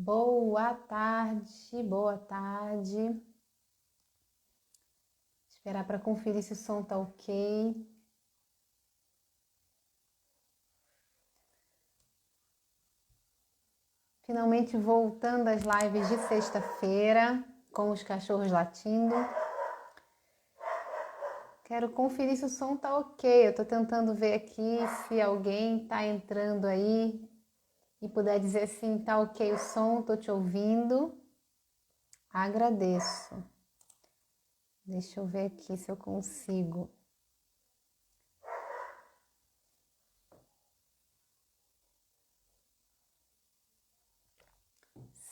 Boa tarde, boa tarde. Esperar para conferir se o som tá ok. Finalmente voltando às lives de sexta-feira, com os cachorros latindo. Quero conferir se o som tá ok. Eu tô tentando ver aqui se alguém tá entrando aí e puder dizer assim, tá ok o som, tô te ouvindo. Agradeço. Deixa eu ver aqui se eu consigo.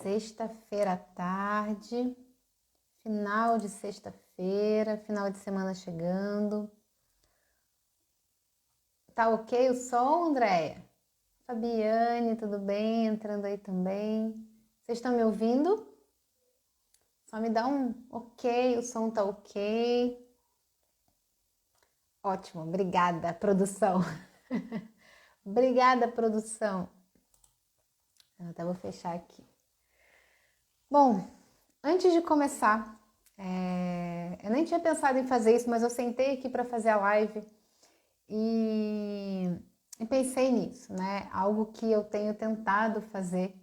Sexta-feira à tarde, final de sexta-feira, final de semana chegando. Tá ok o som, Andréia? Fabiane, tudo bem? Entrando aí também. Vocês estão me ouvindo? Só me dá um ok, o som tá ok. Ótimo, obrigada, produção. Obrigada, produção. Eu até vou fechar aqui. Bom, antes de começar, eu nem tinha pensado em fazer isso, mas eu sentei aqui para fazer a live e pensei nisso, né? Algo que eu tenho tentado fazer,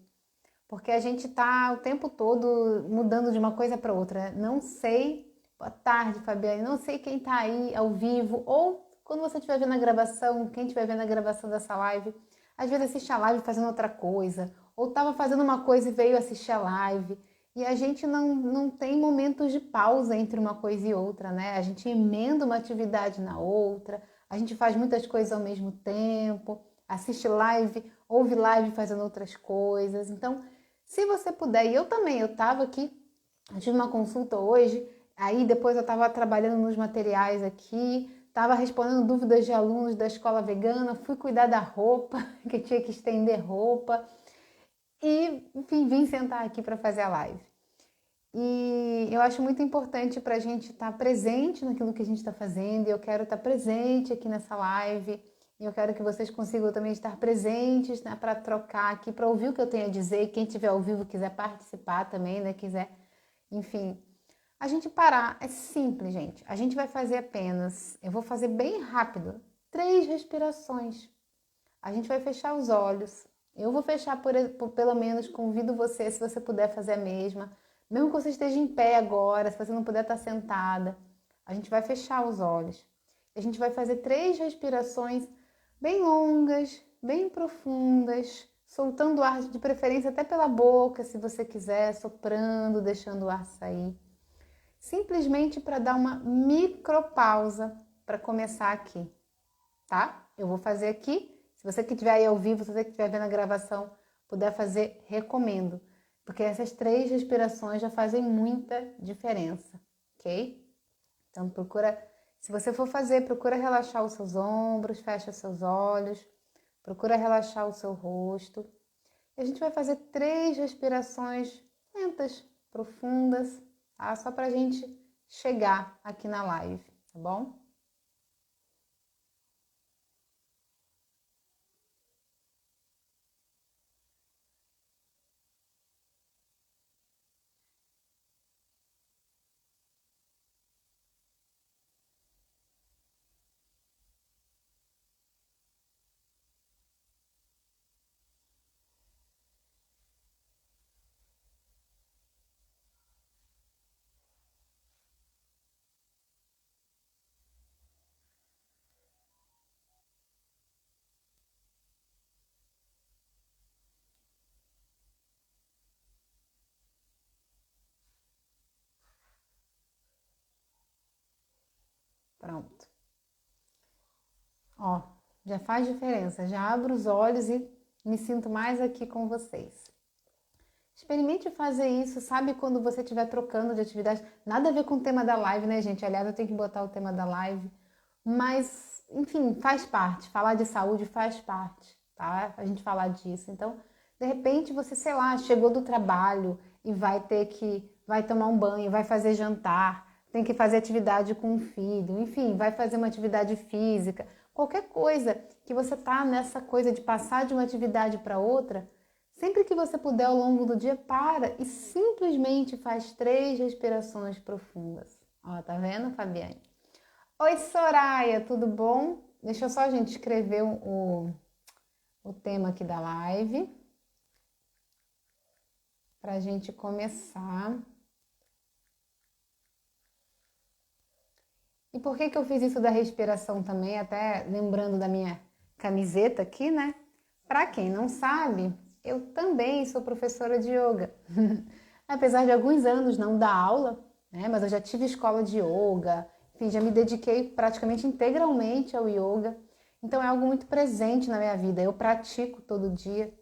porque a gente tá o tempo todo mudando de uma coisa para outra. Não sei, boa tarde, Fabiane, não sei quem tá aí ao vivo, ou quando você estiver vendo a gravação, quem estiver vendo a gravação dessa live, às vezes assiste a live fazendo outra coisa, ou estava fazendo uma coisa e veio assistir a live. E a gente não tem momentos de pausa entre uma coisa e outra, né? A gente emenda uma atividade na outra, a gente faz muitas coisas ao mesmo tempo, assiste live, ouve live fazendo outras coisas. Então, se você puder, e eu também, eu estava aqui, eu tive uma consulta hoje, aí depois eu estava trabalhando nos materiais aqui, estava respondendo dúvidas de alunos da escola vegana, fui cuidar da roupa, que tinha que estender roupa, e enfim, vim sentar aqui para fazer a live. E eu acho muito importante para a gente estar presente naquilo que a gente está fazendo, e eu quero estar presente aqui nessa live, e eu quero que vocês consigam também estar presentes, né, para trocar aqui, para ouvir o que eu tenho a dizer, quem estiver ao vivo quiser participar também, né, quiser, enfim. A gente parar, é simples, gente. A gente vai fazer apenas, eu vou fazer bem rápido, 3 respirações. A gente vai fechar os olhos. Eu vou fechar pelo menos, convido você, se você puder fazer a mesma. Mesmo que você esteja em pé agora, se você não puder estar sentada, a gente vai fechar os olhos. A gente vai fazer 3 respirações bem longas, bem profundas, soltando o ar de preferência até pela boca, se você quiser, soprando, deixando o ar sair. Simplesmente para dar uma micropausa para começar aqui, tá? Eu vou fazer aqui. Se você que estiver aí ao vivo, se você que estiver vendo a gravação, puder fazer, recomendo. Porque essas 3 respirações já fazem muita diferença, ok? Então procura, se você for fazer, procura relaxar os seus ombros, fecha seus olhos, procura relaxar o seu rosto. E a gente vai fazer 3 respirações lentas, profundas, tá? Só pra gente chegar aqui na live, tá bom? Pronto. Ó, já faz diferença. Já abro os olhos e me sinto mais aqui com vocês. Experimente fazer isso, sabe, quando você estiver trocando de atividade. Nada a ver com o tema da live, né, gente? Aliás, eu tenho que botar o tema da live. Mas, enfim, faz parte. Falar de saúde faz parte, tá? A gente falar disso. Então, de repente, você, sei lá, chegou do trabalho e vai tomar um banho, vai fazer jantar, tem que fazer atividade com o filho, enfim, vai fazer uma atividade física. Qualquer coisa que você tá nessa coisa de passar de uma atividade para outra, Sempre que você puder ao longo do dia, para e simplesmente faz 3 respirações profundas. Ó, tá vendo, Fabiane? Oi, Soraya, tudo bom? Deixa eu só, gente, escrever o tema aqui da live para a gente começar. E por que eu fiz isso da respiração também? Até lembrando da minha camiseta aqui, né? Para quem não sabe, eu também sou professora de yoga. Apesar de alguns anos não dar aula, né? Mas eu já tive escola de yoga, enfim, já me dediquei praticamente integralmente ao yoga. Então é algo muito presente na minha vida. Eu pratico todo dia.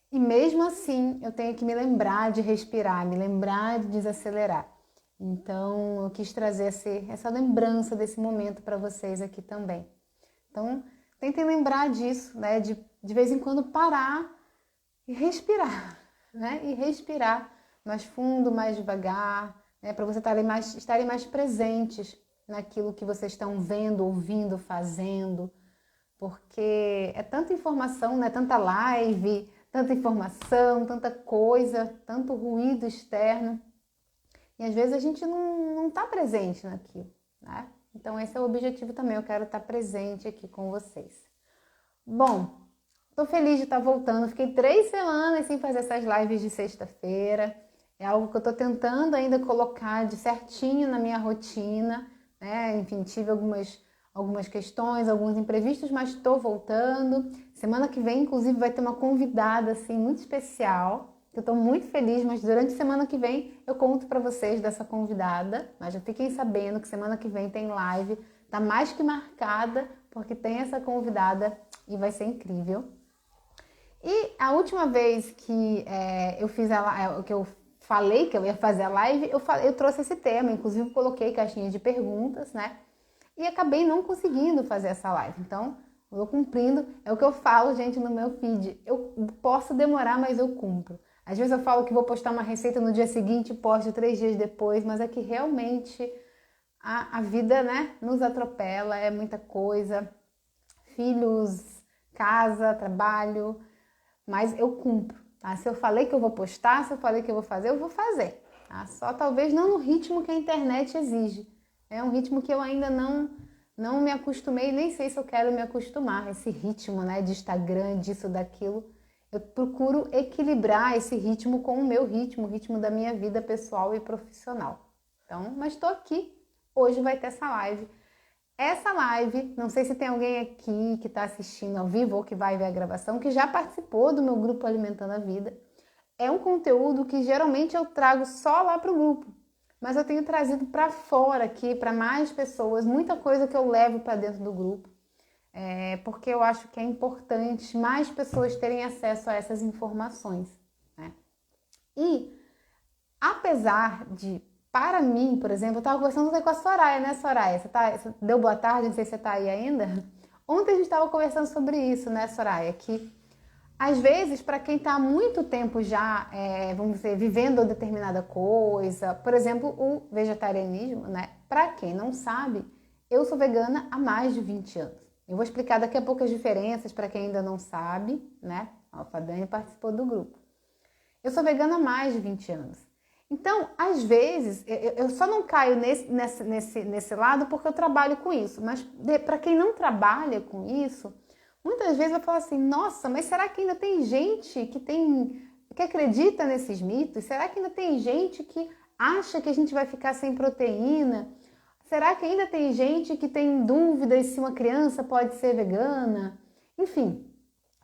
E mesmo assim, eu tenho que me lembrar de respirar, me lembrar de desacelerar. Então, eu quis trazer essa lembrança desse momento para vocês aqui também. Então, tentem lembrar disso, né? De vez em quando parar e respirar, né? E respirar mais fundo, mais devagar, né? Para vocês estarem mais presentes naquilo que vocês estão vendo, ouvindo, fazendo. Porque é tanta informação, né? Tanta live, tanta informação, tanta coisa, tanto ruído externo. E às vezes a gente não está presente naquilo, né? Então esse é o objetivo também, eu quero estar presente aqui com vocês. Bom, estou feliz de estar voltando, fiquei 3 semanas sem fazer essas lives de sexta-feira. É algo que eu estou tentando ainda colocar de certinho na minha rotina, né? Enfim, tive algumas questões, alguns imprevistos, mas estou voltando. Semana que vem, inclusive, vai ter uma convidada assim, muito especial. Eu estou muito feliz, mas durante a semana que vem eu conto para vocês dessa convidada. Mas já fiquem sabendo que semana que vem tem live, tá mais que marcada, porque tem essa convidada e vai ser incrível. E a última vez que eu fiz que eu falei que eu ia fazer a live, eu trouxe esse tema, inclusive coloquei caixinha de perguntas, né? E acabei não conseguindo fazer essa live. Então, eu vou cumprindo. É o que eu falo, gente, no meu feed. Eu posso demorar, mas eu cumpro. Às vezes eu falo que vou postar uma receita no dia seguinte, posto 3 dias depois, mas é que realmente a vida, né, nos atropela, é muita coisa. Filhos, casa, trabalho, mas eu cumpro. Tá? Se eu falei que eu vou postar, se eu falei que eu vou fazer. Tá? Só talvez não no ritmo que a internet exige. É um ritmo que eu ainda não me acostumei, nem sei se eu quero me acostumar. Esse ritmo, né, de Instagram, disso, daquilo. Eu procuro equilibrar esse ritmo com o meu ritmo, o ritmo da minha vida pessoal e profissional. Então, mas estou aqui. Hoje vai ter essa live. Essa live, não sei se tem alguém aqui que está assistindo ao vivo ou que vai ver a gravação, que já participou do meu grupo Alimentando a Vida. É um conteúdo que geralmente eu trago só lá para o grupo, mas eu tenho trazido para fora aqui, para mais pessoas, muita coisa que eu levo para dentro do grupo. Porque eu acho que é importante mais pessoas terem acesso a essas informações, né? E, apesar de, para mim, por exemplo, eu estava conversando com a Soraya, né, Soraya? Você deu boa tarde, não sei se você está aí ainda. Ontem a gente estava conversando sobre isso, né, Soraya? Que, às vezes, para quem está há muito tempo já, vamos dizer, vivendo determinada coisa, por exemplo, o vegetarianismo, né? Para quem não sabe, eu sou vegana há mais de 20 anos. Eu vou explicar daqui a pouco as diferenças para quem ainda não sabe, né? A Fadane participou do grupo. Eu sou vegana há mais de 20 anos. Então, às vezes, eu só não caio nesse lado porque eu trabalho com isso. Mas para quem não trabalha com isso, muitas vezes vai falar assim, nossa, mas será que ainda tem gente que acredita nesses mitos? Será que ainda tem gente que acha que a gente vai ficar sem proteína? Será que ainda tem gente que tem dúvidas se uma criança pode ser vegana? Enfim,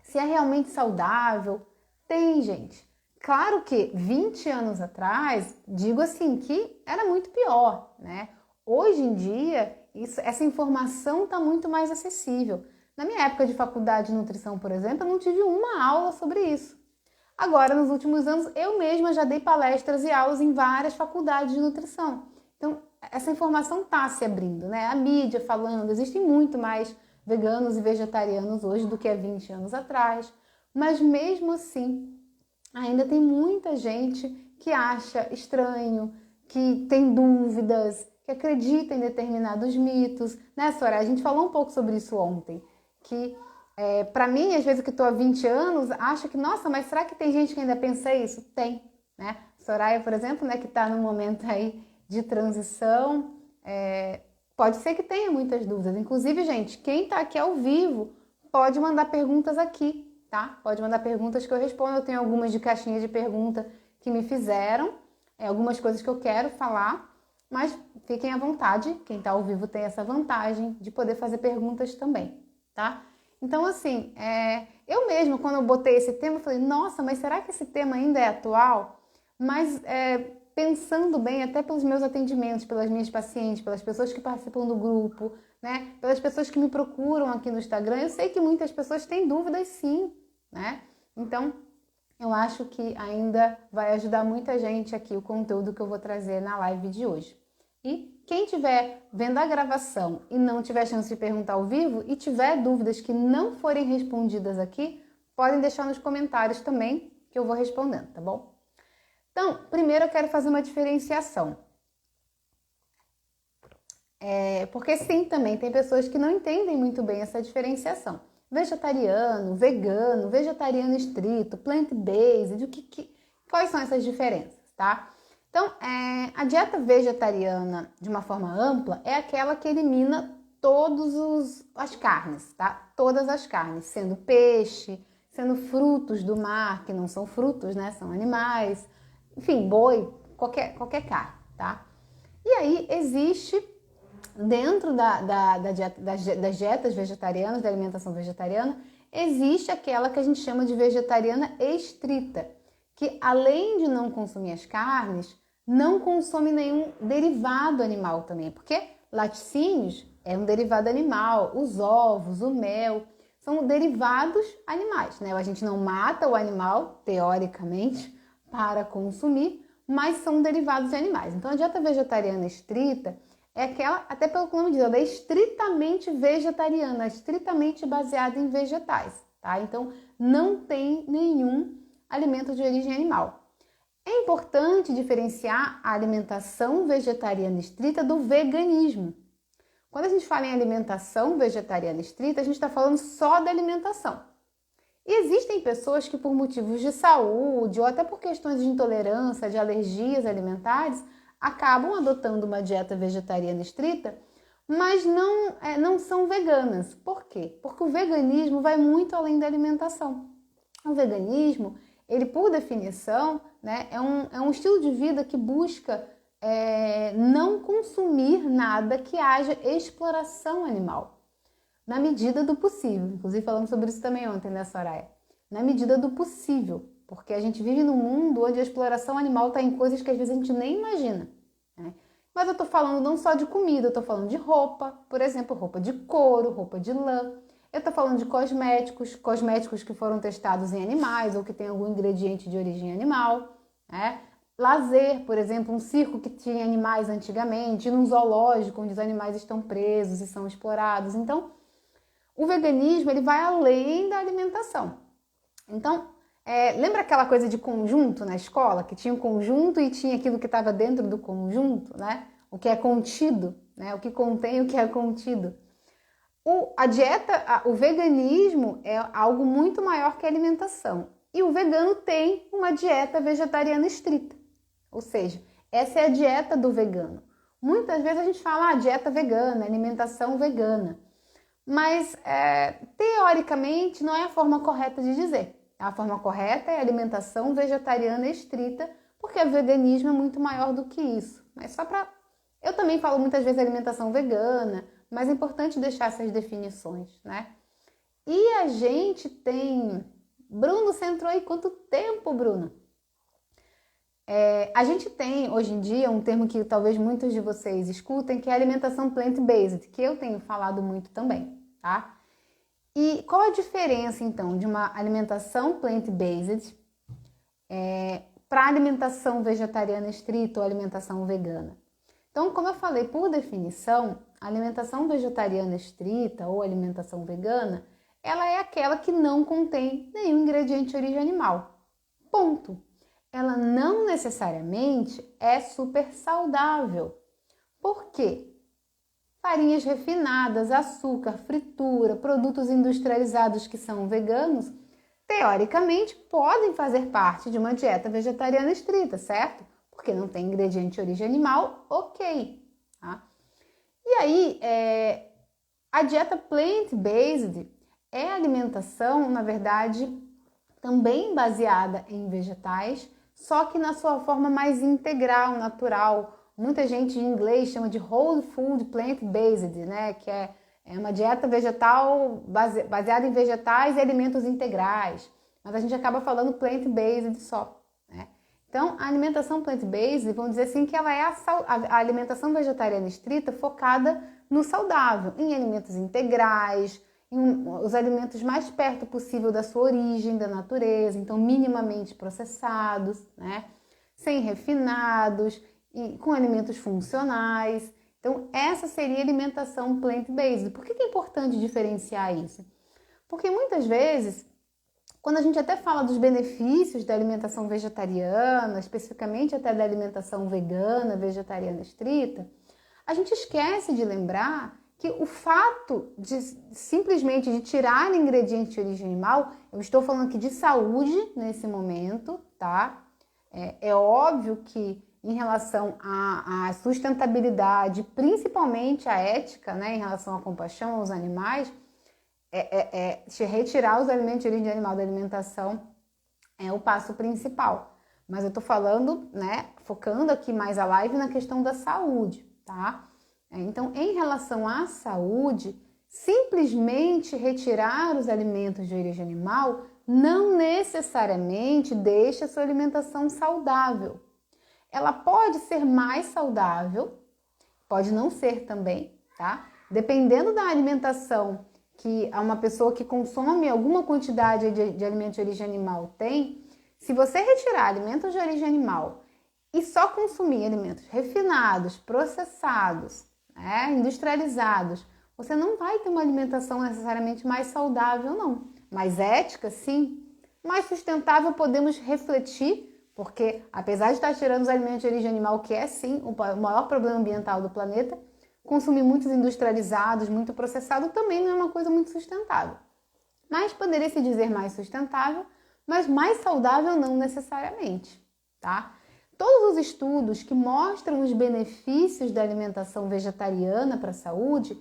se é realmente saudável? Tem, gente. Claro que 20 anos atrás, digo assim, que era muito pior, né? Hoje em dia, essa informação está muito mais acessível. Na minha época de faculdade de nutrição, por exemplo, eu não tive uma aula sobre isso. Agora, nos últimos anos, eu mesma já dei palestras e aulas em várias faculdades de nutrição. Então, essa informação está se abrindo, né? A mídia falando, existem muito mais veganos e vegetarianos hoje do que há 20 anos atrás. Mas mesmo assim, ainda tem muita gente que acha estranho, que tem dúvidas, que acredita em determinados mitos. Né, Soraya? A gente falou um pouco sobre isso ontem, que Para mim, às vezes que estou há 20 anos, acho que, nossa, mas será que tem gente que ainda pensa isso? Tem, né? Soraya, por exemplo, né, que está num momento aí de transição, pode ser que tenha muitas dúvidas. Inclusive, gente, quem está aqui ao vivo pode mandar perguntas aqui, tá? Pode mandar perguntas que eu respondo. Eu tenho algumas de caixinha de pergunta que me fizeram, algumas coisas que eu quero falar, mas fiquem à vontade. Quem está ao vivo tem essa vantagem de poder fazer perguntas também, tá? Então, assim, eu mesma, quando eu botei esse tema, eu falei, nossa, mas será que esse tema ainda é atual? Mas pensando bem, até pelos meus atendimentos, pelas minhas pacientes, pelas pessoas que participam do grupo, né? Pelas pessoas que me procuram aqui no Instagram, eu sei que muitas pessoas têm dúvidas sim, né? Então, eu acho que ainda vai ajudar muita gente aqui o conteúdo que eu vou trazer na live de hoje. E quem estiver vendo a gravação e não tiver chance de perguntar ao vivo e tiver dúvidas que não forem respondidas aqui, podem deixar nos comentários também que eu vou respondendo, tá bom? Então, primeiro eu quero fazer uma diferenciação. Porque sim, também tem pessoas que não entendem muito bem essa diferenciação. Vegetariano, vegano, vegetariano estrito, plant-based, quais são essas diferenças, tá? Então, a dieta vegetariana, de uma forma ampla, é aquela que elimina todas as carnes, tá? Todas as carnes, sendo peixe, sendo frutos do mar, que não são frutos, né? São animais, enfim, boi, qualquer carne, tá? E aí existe, dentro das dietas vegetarianas, da alimentação vegetariana, existe aquela que a gente chama de vegetariana estrita, que além de não consumir as carnes, não consome nenhum derivado animal também, porque laticínios é um derivado animal, os ovos, o mel, são derivados animais, né? A gente não mata o animal, teoricamente, para consumir, mas são derivados de animais. Então, a dieta vegetariana estrita é aquela, até pelo nome diz, ela é estritamente vegetariana, estritamente baseada em vegetais, tá? Então, não tem nenhum alimento de origem animal. É importante diferenciar a alimentação vegetariana estrita do veganismo. Quando a gente fala em alimentação vegetariana estrita, a gente está falando só da alimentação. E existem pessoas que, por motivos de saúde ou até por questões de intolerância, de alergias alimentares, acabam adotando uma dieta vegetariana estrita, mas não são veganas. Por quê? Porque o veganismo vai muito além da alimentação. O veganismo, ele por definição, né, é um estilo de vida que busca não consumir nada que haja exploração animal. Na medida do possível. Inclusive falamos sobre isso também ontem, né, Soraya? Na medida do possível. Porque a gente vive num mundo onde a exploração animal está em coisas que às vezes a gente nem imagina, né? Mas eu estou falando não só de comida, eu estou falando de roupa, por exemplo, roupa de couro, roupa de lã. Eu estou falando de cosméticos que foram testados em animais ou que tem algum ingrediente de origem animal, né? Lazer, por exemplo, um circo que tinha animais antigamente, num zoológico onde os animais estão presos e são explorados. Então, o veganismo, ele vai além da alimentação. Então, lembra aquela coisa de conjunto na escola? Que tinha um conjunto e tinha aquilo que estava dentro do conjunto, né? O que é contido, né? O que contém o que é contido. O veganismo é algo muito maior que a alimentação. E o vegano tem uma dieta vegetariana estrita. Ou seja, essa é a dieta do vegano. Muitas vezes a gente fala dieta vegana, alimentação vegana. Mas, teoricamente, não é a forma correta de dizer. A forma correta é alimentação vegetariana estrita, porque o veganismo é muito maior do que isso. Mas eu também falo muitas vezes alimentação vegana, mas é importante deixar essas definições, né? E a gente tem... Bruno, você entrou aí quanto tempo, Bruno? A gente tem, hoje em dia, um termo que talvez muitos de vocês escutem, que é alimentação plant-based, que eu tenho falado muito também, tá? E qual a diferença, então, de uma alimentação plant-based para alimentação vegetariana estrita ou alimentação vegana? Então, como eu falei, por definição, a alimentação vegetariana estrita ou alimentação vegana, ela é aquela que não contém nenhum ingrediente de origem animal. Ponto. Ela não necessariamente é super saudável. Por quê? farinhas refinadas, açúcar, fritura, produtos industrializados que são veganos, teoricamente podem fazer parte de uma dieta vegetariana estrita, certo? Porque não tem ingrediente de origem animal, ok. Tá? E aí, a dieta plant-based é alimentação, na verdade, também baseada em vegetais, só que na sua forma mais integral, natural. Muita gente em inglês chama de whole food plant-based, né? Que é uma dieta vegetal baseada em vegetais e alimentos integrais. Mas a gente acaba falando plant-based só, né? Então, a alimentação plant-based, vamos dizer assim, que ela é a alimentação vegetariana estrita focada no saudável, em alimentos integrais, os alimentos mais perto possível da sua origem, da natureza, então minimamente processados, né? Sem refinados, e com alimentos funcionais. Então, essa seria a alimentação plant-based. Por que é importante diferenciar isso? Porque muitas vezes, quando a gente até fala dos benefícios da alimentação vegetariana, especificamente até da alimentação vegana, vegetariana estrita, a gente esquece de lembrar que o fato de simplesmente de tirar ingredientes de origem animal, eu estou falando aqui de saúde nesse momento, tá? É óbvio que em relação à sustentabilidade, principalmente a ética, né, em relação à compaixão aos animais, retirar os alimentos de origem animal da alimentação é o passo principal. Mas eu tô falando, né, focando aqui mais a live na questão da saúde, tá? Então, em relação à saúde, simplesmente retirar os alimentos de origem animal não necessariamente deixa a sua alimentação saudável. Ela pode ser mais saudável, pode não ser também, tá? Dependendo da alimentação que uma pessoa que consome alguma quantidade de alimentos de origem animal tem, se você retirar alimentos de origem animal e só consumir alimentos refinados, processados, industrializados, você não vai ter uma alimentação necessariamente mais saudável, não. Mais ética, sim. Mais sustentável, podemos refletir, porque apesar de estar tirando os alimentos de origem animal, que é sim o maior problema ambiental do planeta, consumir muitos industrializados, muito processado, também não é uma coisa muito sustentável. Mas poderia se dizer mais sustentável, mas mais saudável não necessariamente, tá? Todos os estudos que mostram os benefícios da alimentação vegetariana para a saúde,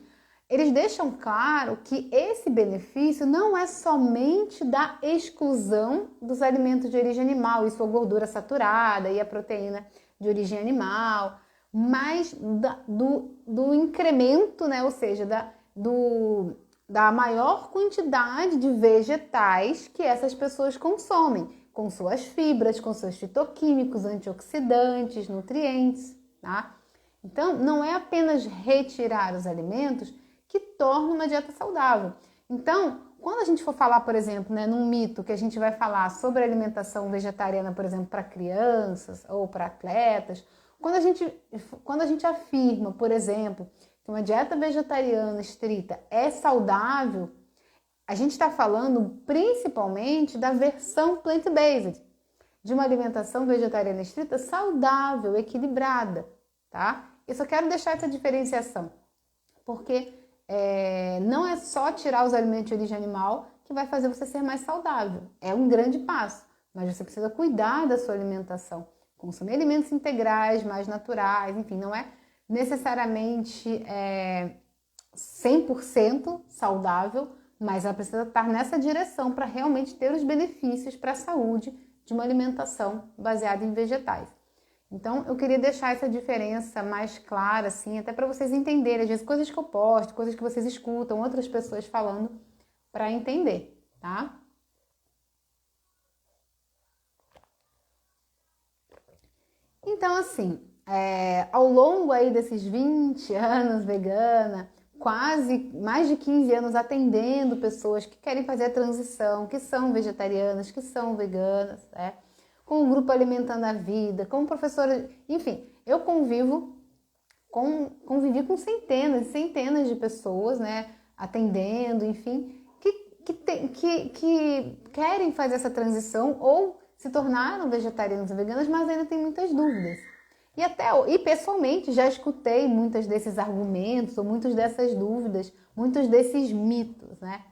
eles deixam claro que esse benefício não é somente da exclusão dos alimentos de origem animal e sua gordura saturada e a proteína de origem animal, mas do incremento, né? Ou seja, da maior quantidade de vegetais que essas pessoas consomem, com suas fibras, com seus fitoquímicos, antioxidantes, nutrientes, tá? Então, não é apenas retirar os alimentos que torna uma dieta saudável. Então, quando a gente for falar, por exemplo, né, num mito que a gente vai falar sobre alimentação vegetariana, por exemplo, para crianças ou para atletas, quando a gente afirma, por exemplo, que uma dieta vegetariana estrita é saudável, a gente está falando principalmente da versão plant-based, de uma alimentação vegetariana estrita saudável, equilibrada, tá? Eu só quero deixar essa diferenciação, porque não é só tirar os alimentos de origem animal que vai fazer você ser mais saudável. É um grande passo, mas você precisa cuidar da sua alimentação. Consumir alimentos integrais, mais naturais, enfim, não é necessariamente 100% saudável, mas ela precisa estar nessa direção para realmente ter os benefícios para a saúde de uma alimentação baseada em vegetais. Então, eu queria deixar essa diferença mais clara, assim, até para vocês entenderem, às vezes, coisas que eu posto, coisas que vocês escutam, outras pessoas falando, para entender, tá? Então, assim, ao longo aí desses 20 anos vegana, quase mais de 15 anos atendendo pessoas que querem fazer a transição, que são vegetarianas, que são veganas, né? Com o grupo Alimentando a Vida, como professora, enfim, eu convivi com centenas e centenas de pessoas, né, atendendo, enfim, que querem fazer essa transição ou se tornaram vegetarianos e veganas, mas ainda tem muitas dúvidas. E pessoalmente já escutei muitos desses argumentos, ou muitas dessas dúvidas, muitos desses mitos, né?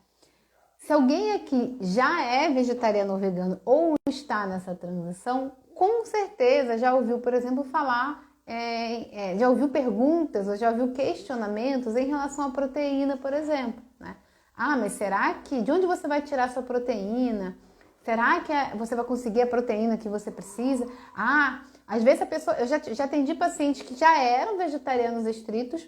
Se alguém aqui já é vegetariano ou vegano ou está nessa transição, com certeza já ouviu, por exemplo, falar, já ouviu perguntas ou já ouviu questionamentos em relação à proteína, por exemplo, né? Ah, mas será que, de onde você vai tirar sua proteína? Será que você vai conseguir a proteína que você precisa? Ah, às vezes eu já atendi pacientes que já eram vegetarianos estritos,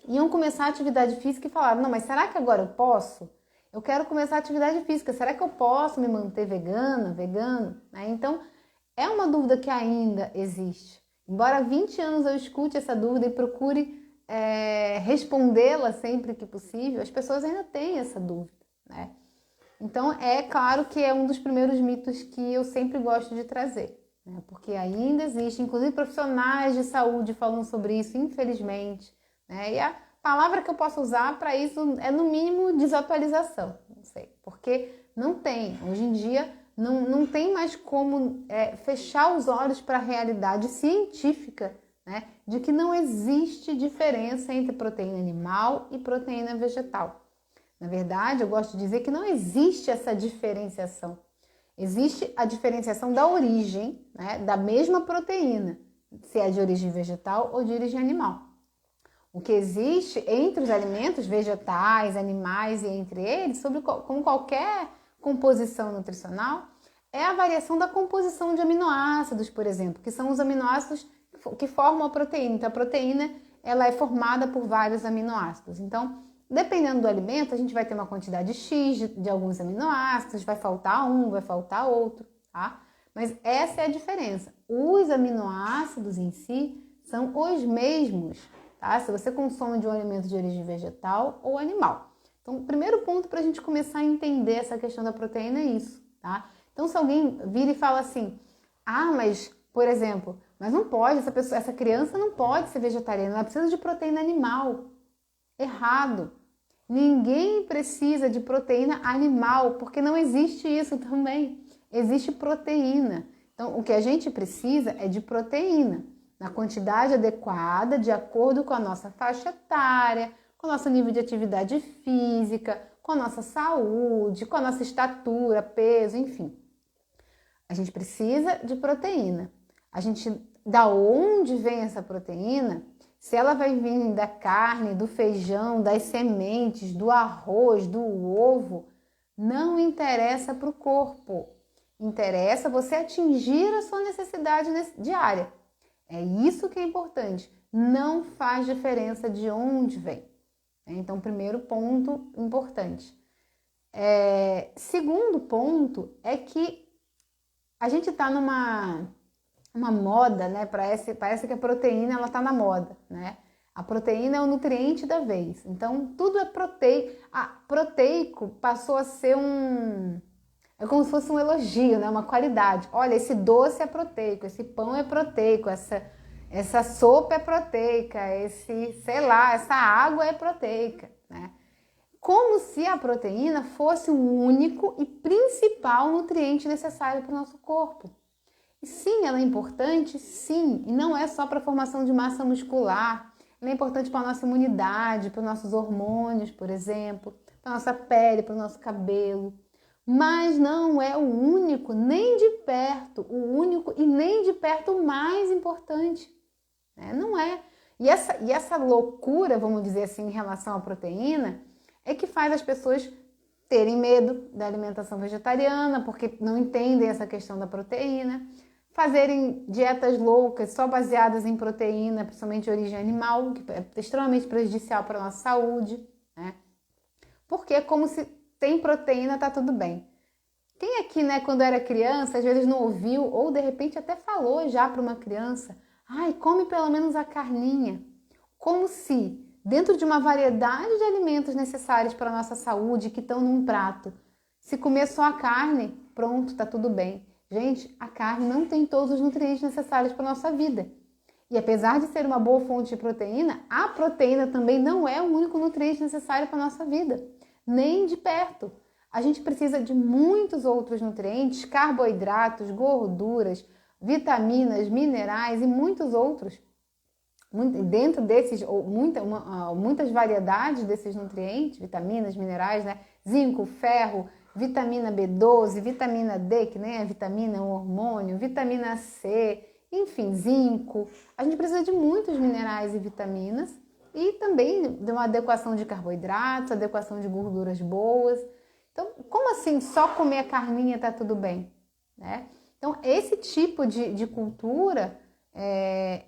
iam começar a atividade física e falaram, não, mas será que agora eu posso? Eu quero começar a atividade física, será que eu posso me manter vegano? Né? Então, é uma dúvida que ainda existe. Embora há 20 anos eu escute essa dúvida e procure respondê-la sempre que possível, as pessoas ainda têm essa dúvida, né? Então, é claro que é um dos primeiros mitos que eu sempre gosto de trazer, né? Porque ainda existe, inclusive profissionais de saúde falando sobre isso, infelizmente, né? E a palavra que eu posso usar para isso é, no mínimo, desatualização, não sei, porque não tem, hoje em dia, não tem mais como fechar os olhos para a realidade científica, né? De que não existe diferença entre proteína animal e proteína vegetal. Na verdade, eu gosto de dizer que não existe essa diferenciação. Existe a diferenciação da origem, né, da mesma proteína, se é de origem vegetal ou de origem animal. O que existe entre os alimentos vegetais, animais e entre eles, como qualquer composição nutricional, é a variação da composição de aminoácidos, por exemplo, que são os aminoácidos que formam a proteína. Então, a proteína ela é formada por vários aminoácidos. Então, dependendo do alimento, a gente vai ter uma quantidade X de alguns aminoácidos, vai faltar um, vai faltar outro, tá? Mas essa é a diferença. Os aminoácidos em si são os mesmos, tá? Se você consome de um alimento de origem vegetal ou animal. Então, o primeiro ponto para a gente começar a entender essa questão da proteína é isso, tá? Então, se alguém vira e fala assim, ah, mas, por exemplo, mas não pode, essa criança não pode ser vegetariana, ela precisa de proteína animal. Errado. Ninguém precisa de proteína animal, porque não existe isso também. Existe proteína. Então, o que a gente precisa é de proteína, na quantidade adequada, de acordo com a nossa faixa etária, com o nosso nível de atividade física, com a nossa saúde, com a nossa estatura, peso, enfim. A gente precisa de proteína. Da onde vem essa proteína? Se ela vai vir da carne, do feijão, das sementes, do arroz, do ovo, não interessa para o corpo. Interessa você atingir a sua necessidade diária. É isso que é importante. Não faz diferença de onde vem. Então, primeiro ponto importante. Segundo ponto é que a gente está numa moda, né? Parece que a proteína ela tá na moda, né? A proteína é o nutriente da vez. Então, tudo é proteico. Proteico passou a ser é como se fosse um elogio, né? Uma qualidade. Olha, esse doce é proteico, esse pão é proteico, essa sopa é proteica, essa água é proteica, né? Como se a proteína fosse o único e principal nutriente necessário para o nosso corpo. E sim, ela é importante, sim, e não é só para a formação de massa muscular, ela é importante para a nossa imunidade, para os nossos hormônios, por exemplo, para a nossa pele, para o nosso cabelo, mas não é o único, nem de perto, o único e nem de perto o mais importante, né? Não é. E essa loucura, vamos dizer assim, em relação à proteína, é que faz as pessoas terem medo da alimentação vegetariana, porque não entendem essa questão da proteína, fazerem dietas loucas só baseadas em proteína, principalmente de origem animal, que é extremamente prejudicial para a nossa saúde, né? Porque é como se tem proteína, tá tudo bem. Quem aqui, né, quando era criança, às vezes não ouviu, ou de repente até falou já para uma criança, ai, come pelo menos a carninha. Como se, dentro de uma variedade de alimentos necessários para a nossa saúde, que estão num prato, se comer só a carne, pronto, tá tudo bem. Gente, a carne não tem todos os nutrientes necessários para a nossa vida. E apesar de ser uma boa fonte de proteína, a proteína também não é o único nutriente necessário para a nossa vida. Nem de perto. A gente precisa de muitos outros nutrientes, carboidratos, gorduras, vitaminas, minerais e muitos outros. Dentro desses, muitas variedades desses nutrientes, vitaminas, minerais, né? Zinco, ferro, vitamina B12, vitamina D, que nem é vitamina, é um hormônio, vitamina C, enfim, zinco. A gente precisa de muitos minerais e vitaminas e também de uma adequação de carboidratos, adequação de gorduras boas. Então, como assim só comer a carninha tá tudo bem? Né? Então, esse tipo de cultura,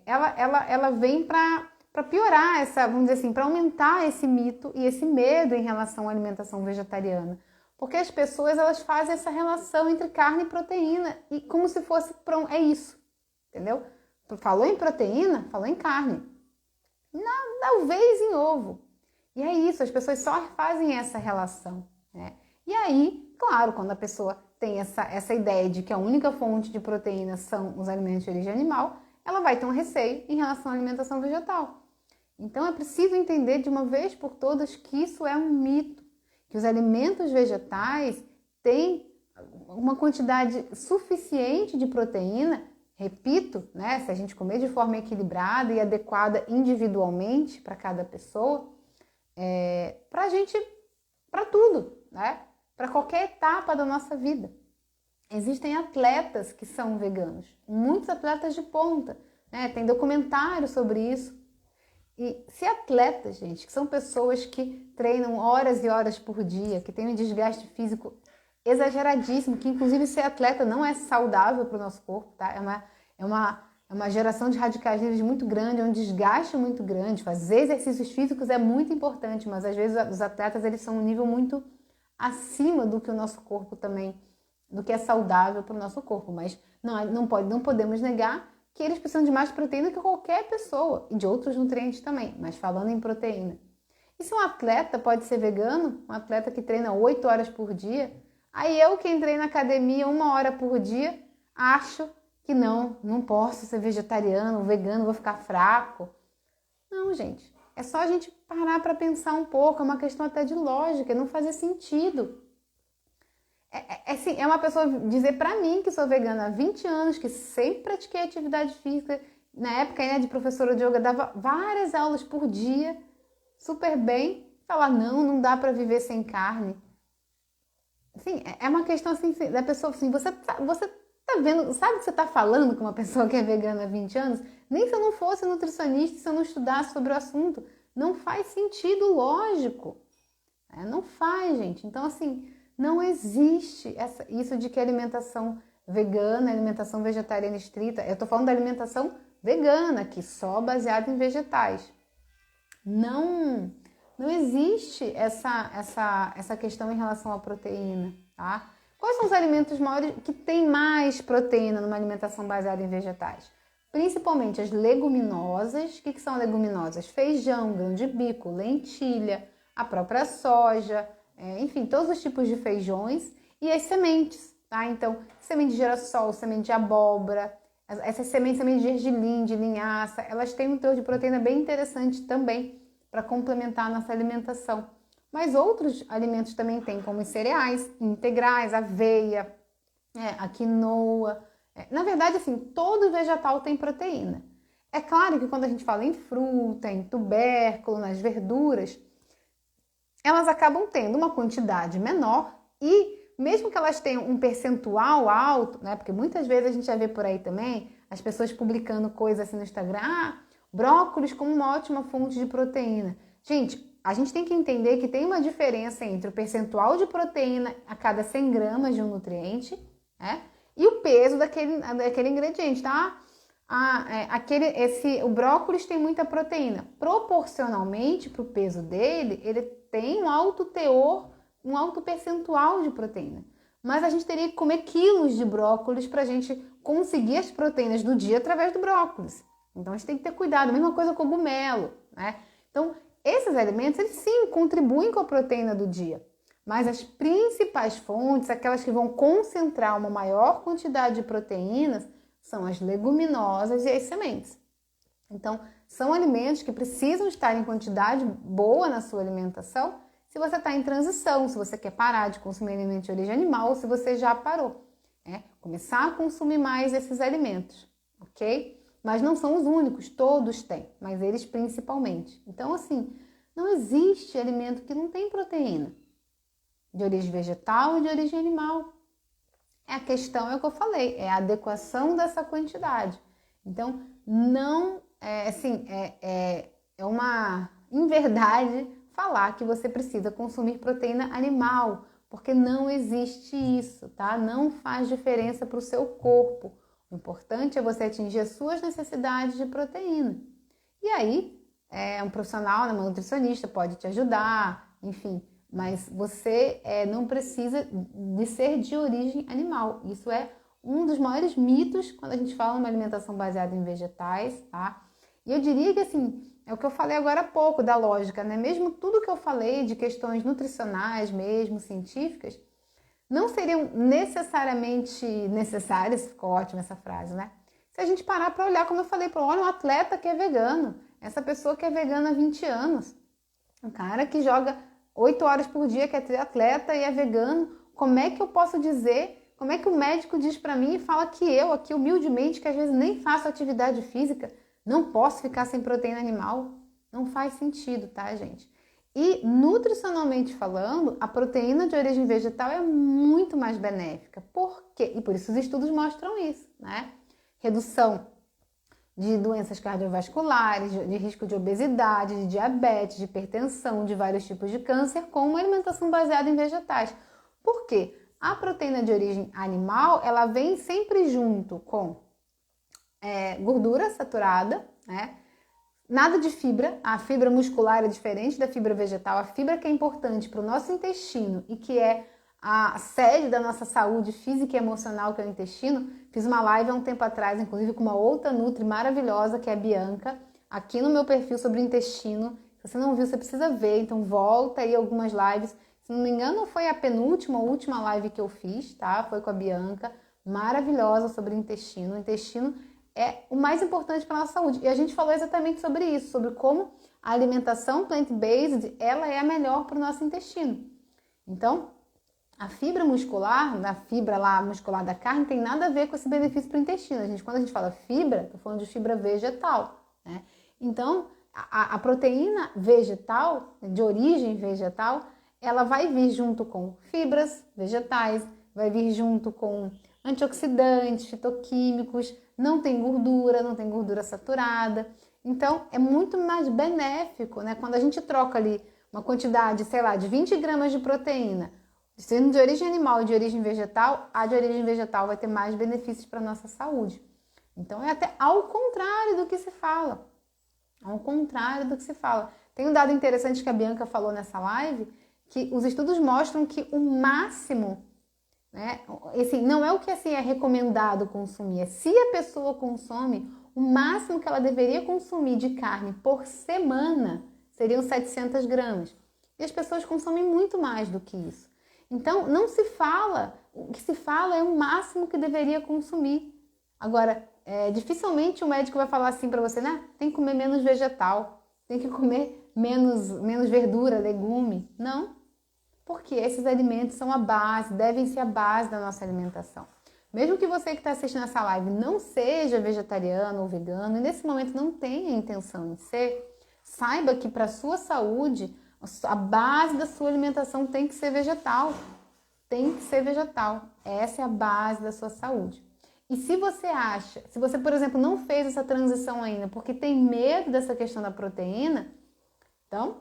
ela vem para piorar vamos dizer assim, para aumentar esse mito e esse medo em relação à alimentação vegetariana. Porque as pessoas, elas fazem essa relação entre carne e proteína, e como se fosse, pronto, é isso, entendeu? Falou em proteína, falou em carne. Talvez em ovo. E é isso, as pessoas só fazem essa relação, né? E aí, claro, quando a pessoa tem essa ideia de que a única fonte de proteína são os alimentos de origem animal, ela vai ter um receio em relação à alimentação vegetal. Então é preciso entender de uma vez por todas que isso é um mito, que os alimentos vegetais têm uma quantidade suficiente de proteína, repito, né, se a gente comer de forma equilibrada e adequada individualmente para cada pessoa, para tudo, né? Para qualquer etapa da nossa vida. Existem atletas que são veganos, muitos atletas de ponta, né? Tem documentário sobre isso. E se atletas, gente, que são pessoas que treinam horas e horas por dia, que têm um desgaste físico exageradíssimo, que inclusive ser atleta não é saudável para o nosso corpo, tá? É uma geração de radicais livres muito grande, é um desgaste muito grande. Fazer exercícios físicos é muito importante, mas às vezes os atletas, eles são um nível muito acima do que o nosso corpo também, do que é saudável para o nosso corpo. Mas não podemos negar que eles precisam de mais proteína que qualquer pessoa, e de outros nutrientes também, mas falando em proteína. E se um atleta pode ser vegano, um atleta que treina 8 horas por dia, aí eu, quem treina na academia 1 hora por dia, acho que não posso ser vegetariano, vegano, vou ficar fraco. Não, gente. É só a gente parar para pensar um pouco, é uma questão até de lógica, não fazia sentido. É uma pessoa dizer para mim que sou vegana há 20 anos, que sempre pratiquei atividade física, na época, né, de professora de yoga, dava várias aulas por dia, super bem, falar não dá para viver sem carne. Assim, é uma questão assim, da pessoa, assim, você tá vendo, sabe que você tá falando com uma pessoa que é vegana há 20 anos? Nem se eu não fosse nutricionista, se eu não estudasse sobre o assunto. Não faz sentido lógico. Não faz, gente. Então, assim, não existe isso de que alimentação vegana, alimentação vegetariana estrita. Eu tô falando da alimentação vegana, que só baseada em vegetais. Não existe essa questão em relação à proteína, tá? Quais são os alimentos maiores que têm mais proteína numa alimentação baseada em vegetais? Principalmente as leguminosas. O que são leguminosas? Feijão, grão de bico, lentilha, a própria soja, enfim, todos os tipos de feijões e as sementes, tá? Então, semente de girassol, semente de abóbora, essas sementes de gergelim, de linhaça, elas têm um teor de proteína bem interessante também para complementar a nossa alimentação. Mas outros alimentos também tem, como os cereais integrais, aveia, a quinoa. Na verdade, assim, todo vegetal tem proteína. É claro que quando a gente fala em fruta, em tubérculo, nas verduras, elas acabam tendo uma quantidade menor e mesmo que elas tenham um percentual alto, né? Porque muitas vezes a gente já vê por aí também as pessoas publicando coisas assim no Instagram, brócolis como uma ótima fonte de proteína. Gente, a gente tem que entender que tem uma diferença entre o percentual de proteína a cada 100 gramas de um nutriente, né? E o peso daquele ingrediente, tá? O brócolis tem muita proteína. Proporcionalmente para o peso dele, ele tem um alto teor, um alto percentual de proteína. Mas a gente teria que comer quilos de brócolis para a gente conseguir as proteínas do dia através do brócolis. Então a gente tem que ter cuidado. Mesma coisa com o cogumelo, né? Então, esses alimentos, eles sim contribuem com a proteína do dia. Mas as principais fontes, aquelas que vão concentrar uma maior quantidade de proteínas, são as leguminosas e as sementes. Então, são alimentos que precisam estar em quantidade boa na sua alimentação se você está em transição, se você quer parar de consumir alimentos de origem animal ou se você já parou. né? Começar a consumir mais esses alimentos, ok? Mas não são os únicos, todos têm, mas eles principalmente. Então, assim, não existe alimento que não tem proteína, de origem vegetal e de origem animal. A questão é o que eu falei, é a adequação dessa quantidade. Então, não, é uma inverdade falar que você precisa consumir proteína animal, porque não existe isso, tá? Não faz diferença para o seu corpo. O importante é você atingir as suas necessidades de proteína. E aí, um profissional, né, uma nutricionista pode te ajudar, enfim, mas você não precisa de ser de origem animal. Isso é um dos maiores mitos quando a gente fala em uma alimentação baseada em vegetais, tá? E eu diria que, assim, é o que eu falei agora há pouco da lógica, né? Mesmo tudo que eu falei de questões nutricionais mesmo, científicas, não seriam necessariamente necessárias, ficou ótima essa frase, né? Se a gente parar para olhar, como eu falei, olha um atleta que é vegano, essa pessoa que é vegana há 20 anos, um cara que joga 8 horas por dia, que é triatleta e é vegano, como é que eu posso dizer, como é que o médico diz para mim e fala que eu, aqui humildemente, que às vezes nem faço atividade física, não posso ficar sem proteína animal? Não faz sentido, tá, gente? E nutricionalmente falando, a proteína de origem vegetal é muito mais benéfica. Por quê? E por isso os estudos mostram isso, né? Redução de doenças cardiovasculares, de risco de obesidade, de diabetes, de hipertensão, de vários tipos de câncer, com uma alimentação baseada em vegetais. Por quê? A proteína de origem animal, ela vem sempre junto com gordura saturada, né? Nada de fibra, a fibra muscular é diferente da fibra vegetal, a fibra que é importante para o nosso intestino e que é a sede da nossa saúde física e emocional, que é o intestino. Fiz uma live há um tempo atrás, inclusive com uma outra nutri maravilhosa, que é a Bianca, aqui no meu perfil sobre o intestino. Se você não viu, você precisa ver, então volta aí algumas lives. Se não me engano, foi a penúltima ou última live que eu fiz, tá? Foi com a Bianca, maravilhosa sobre o intestino. O intestino é o mais importante para a nossa saúde. E a gente falou exatamente sobre isso, sobre como a alimentação plant-based, ela é a melhor para o nosso intestino. Então, a fibra muscular, a fibra lá muscular da carne, tem nada a ver com esse benefício para o intestino. Quando a gente fala fibra, estou falando de fibra vegetal, né? Então, a proteína vegetal, de origem vegetal, ela vai vir junto com fibras vegetais, vai vir junto com antioxidantes, fitoquímicos, não tem gordura saturada. Então, é muito mais benéfico, né? Quando a gente troca ali uma quantidade, sei lá, de 20 gramas de proteína, sendo de origem animal e de origem vegetal, a de origem vegetal vai ter mais benefícios para a nossa saúde. Então, é até ao contrário do que se fala. Ao contrário do que se fala. Tem um dado interessante que a Bianca falou nessa live, que os estudos mostram que o máximo, né, assim, não é o que assim, é recomendado consumir, é se a pessoa consome, o máximo que ela deveria consumir de carne por semana seriam 700 gramas. E as pessoas consomem muito mais do que isso. Então, não se fala, o que se fala é o máximo que deveria consumir. Agora, dificilmente o médico vai falar assim para você, né? Tem que comer menos vegetal, tem que comer menos verdura, legume. Não, porque esses alimentos são a base, devem ser a base da nossa alimentação. Mesmo que você que está assistindo essa live não seja vegetariano ou vegano, e nesse momento não tenha intenção em ser, saiba que para a sua saúde, a base da sua alimentação tem que ser vegetal. Tem que ser vegetal. Essa é a base da sua saúde. E se você, por exemplo, não fez essa transição ainda porque tem medo dessa questão da proteína, então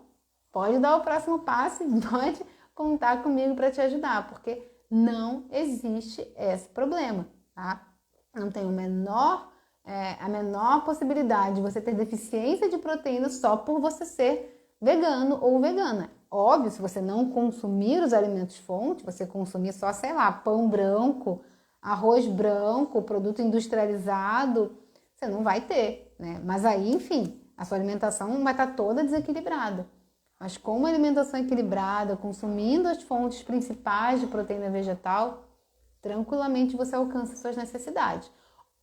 pode dar o próximo passo e pode contar comigo para te ajudar, porque não existe esse problema, tá? Não tem a menor possibilidade de você ter deficiência de proteína só por você ser vegano ou vegana. Óbvio, se você não consumir os alimentos fonte, você consumir só, sei lá, pão branco, arroz branco, produto industrializado, você não vai ter, né? Mas aí, enfim, a sua alimentação vai estar toda desequilibrada. Mas com uma alimentação equilibrada, consumindo as fontes principais de proteína vegetal, tranquilamente você alcança suas necessidades.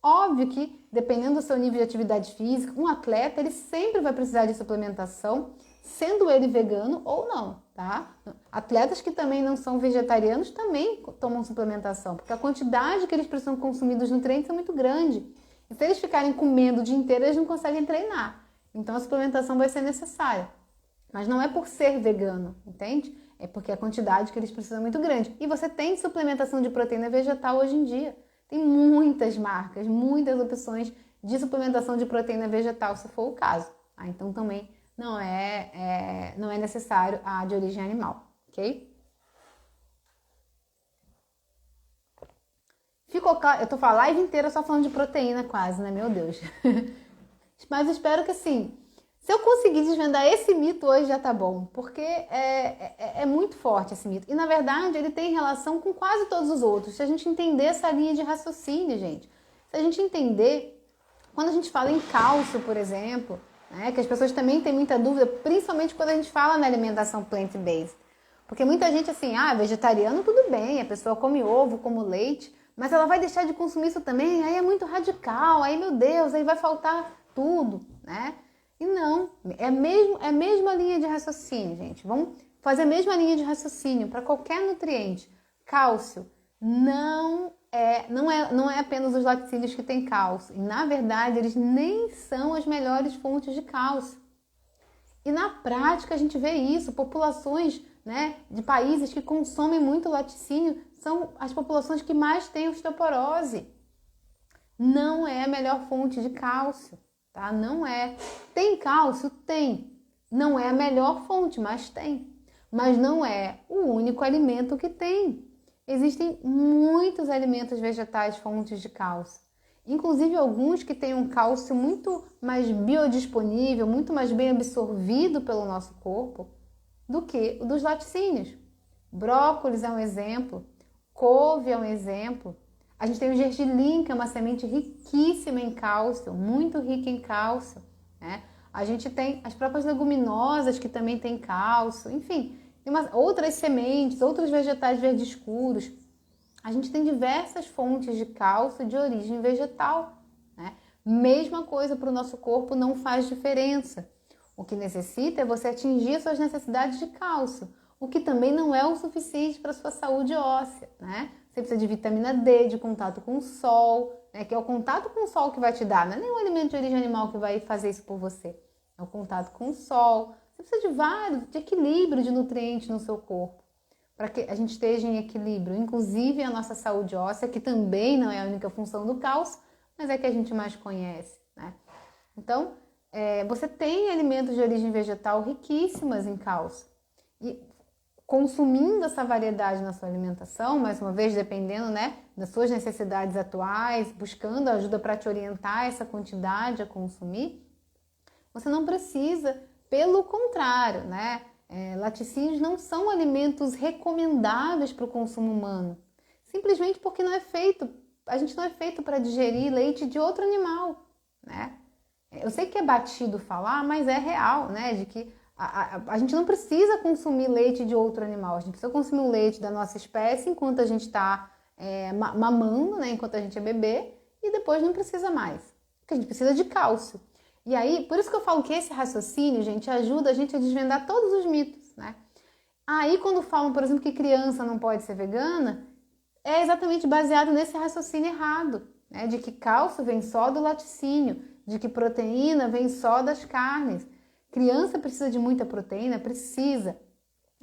Óbvio que, dependendo do seu nível de atividade física, um atleta ele sempre vai precisar de suplementação, sendo ele vegano ou não, tá? Atletas que também não são vegetarianos também tomam suplementação, porque a quantidade que eles precisam consumir dos nutrientes é muito grande. E se eles ficarem comendo o dia inteiro, eles não conseguem treinar. Então a suplementação vai ser necessária. Mas não é por ser vegano, entende? É porque a quantidade que eles precisam é muito grande. E você tem suplementação de proteína vegetal hoje em dia. Tem muitas marcas, muitas opções de suplementação de proteína vegetal, se for o caso. Então também não é necessário a de origem animal, ok? Ficou claro? Eu tô falando a live inteira só falando de proteína quase, né? Meu Deus. Mas eu espero que assim, se eu conseguir desvendar esse mito hoje já tá bom, porque é muito forte esse mito. E na verdade ele tem relação com quase todos os outros. Se a gente entender essa linha de raciocínio, gente. Se a gente entender, quando a gente fala em cálcio, por exemplo, né, que as pessoas também têm muita dúvida, principalmente quando a gente fala na alimentação plant-based. Porque muita gente assim, vegetariano tudo bem, a pessoa come ovo, come leite, mas ela vai deixar de consumir isso também, aí é muito radical, aí meu Deus, aí vai faltar tudo, né? E não, é a mesma linha de raciocínio, gente. Vamos fazer a mesma linha de raciocínio para qualquer nutriente. Cálcio não é apenas os laticínios que têm cálcio. E, na verdade, eles nem são as melhores fontes de cálcio. E na prática a gente vê isso, populações, né, de países que consomem muito laticínio são as populações que mais têm osteoporose. Não é a melhor fonte de cálcio, tá? Não é. Tem cálcio? Tem. Não é a melhor fonte, mas tem. Mas não é o único alimento que tem. Existem muitos alimentos vegetais fontes de cálcio. Inclusive alguns que têm um cálcio muito mais biodisponível, muito mais bem absorvido pelo nosso corpo do que o dos laticínios. Brócolis é um exemplo, couve é um exemplo. A gente tem o gergelim, que é uma semente riquíssima em cálcio, muito rica em cálcio, né? A gente tem as próprias leguminosas que também têm cálcio, enfim, tem outras sementes, outros vegetais verdes escuros. A gente tem diversas fontes de cálcio de origem vegetal, né? Mesma coisa para o nosso corpo, não faz diferença. O que necessita é você atingir suas necessidades de cálcio, o que também não é o suficiente para a sua saúde óssea, né? Você precisa de vitamina D, de contato com o sol, né? Que é o contato com o sol que vai te dar, não é nenhum alimento de origem animal que vai fazer isso por você. É o contato com o sol. Você precisa de equilíbrio de nutrientes no seu corpo, para que a gente esteja em equilíbrio, inclusive a nossa saúde óssea, que também não é a única função do cálcio, mas é que a gente mais conhece, né? Então, você tem alimentos de origem vegetal riquíssimas em cálcio. E consumindo essa variedade na sua alimentação, mais uma vez, dependendo, né, das suas necessidades atuais, buscando ajuda para te orientar essa quantidade a consumir, você não precisa, pelo contrário, né? Laticínios não são alimentos recomendáveis para o consumo humano, simplesmente porque a gente não é feito para digerir leite de outro animal, né? Eu sei que é batido falar, mas é real, né? De que a gente não precisa consumir leite de outro animal, a gente precisa consumir o leite da nossa espécie enquanto a gente está mamando, né? Enquanto a gente é bebê, e depois não precisa mais, porque a gente precisa de cálcio. E aí, por isso que eu falo que esse raciocínio, gente, ajuda a gente a desvendar todos os mitos, né? Aí, quando falam, por exemplo, que criança não pode ser vegana, é exatamente baseado nesse raciocínio errado, né? De que cálcio vem só do laticínio, de que proteína vem só das carnes. Criança precisa de muita proteína? Precisa.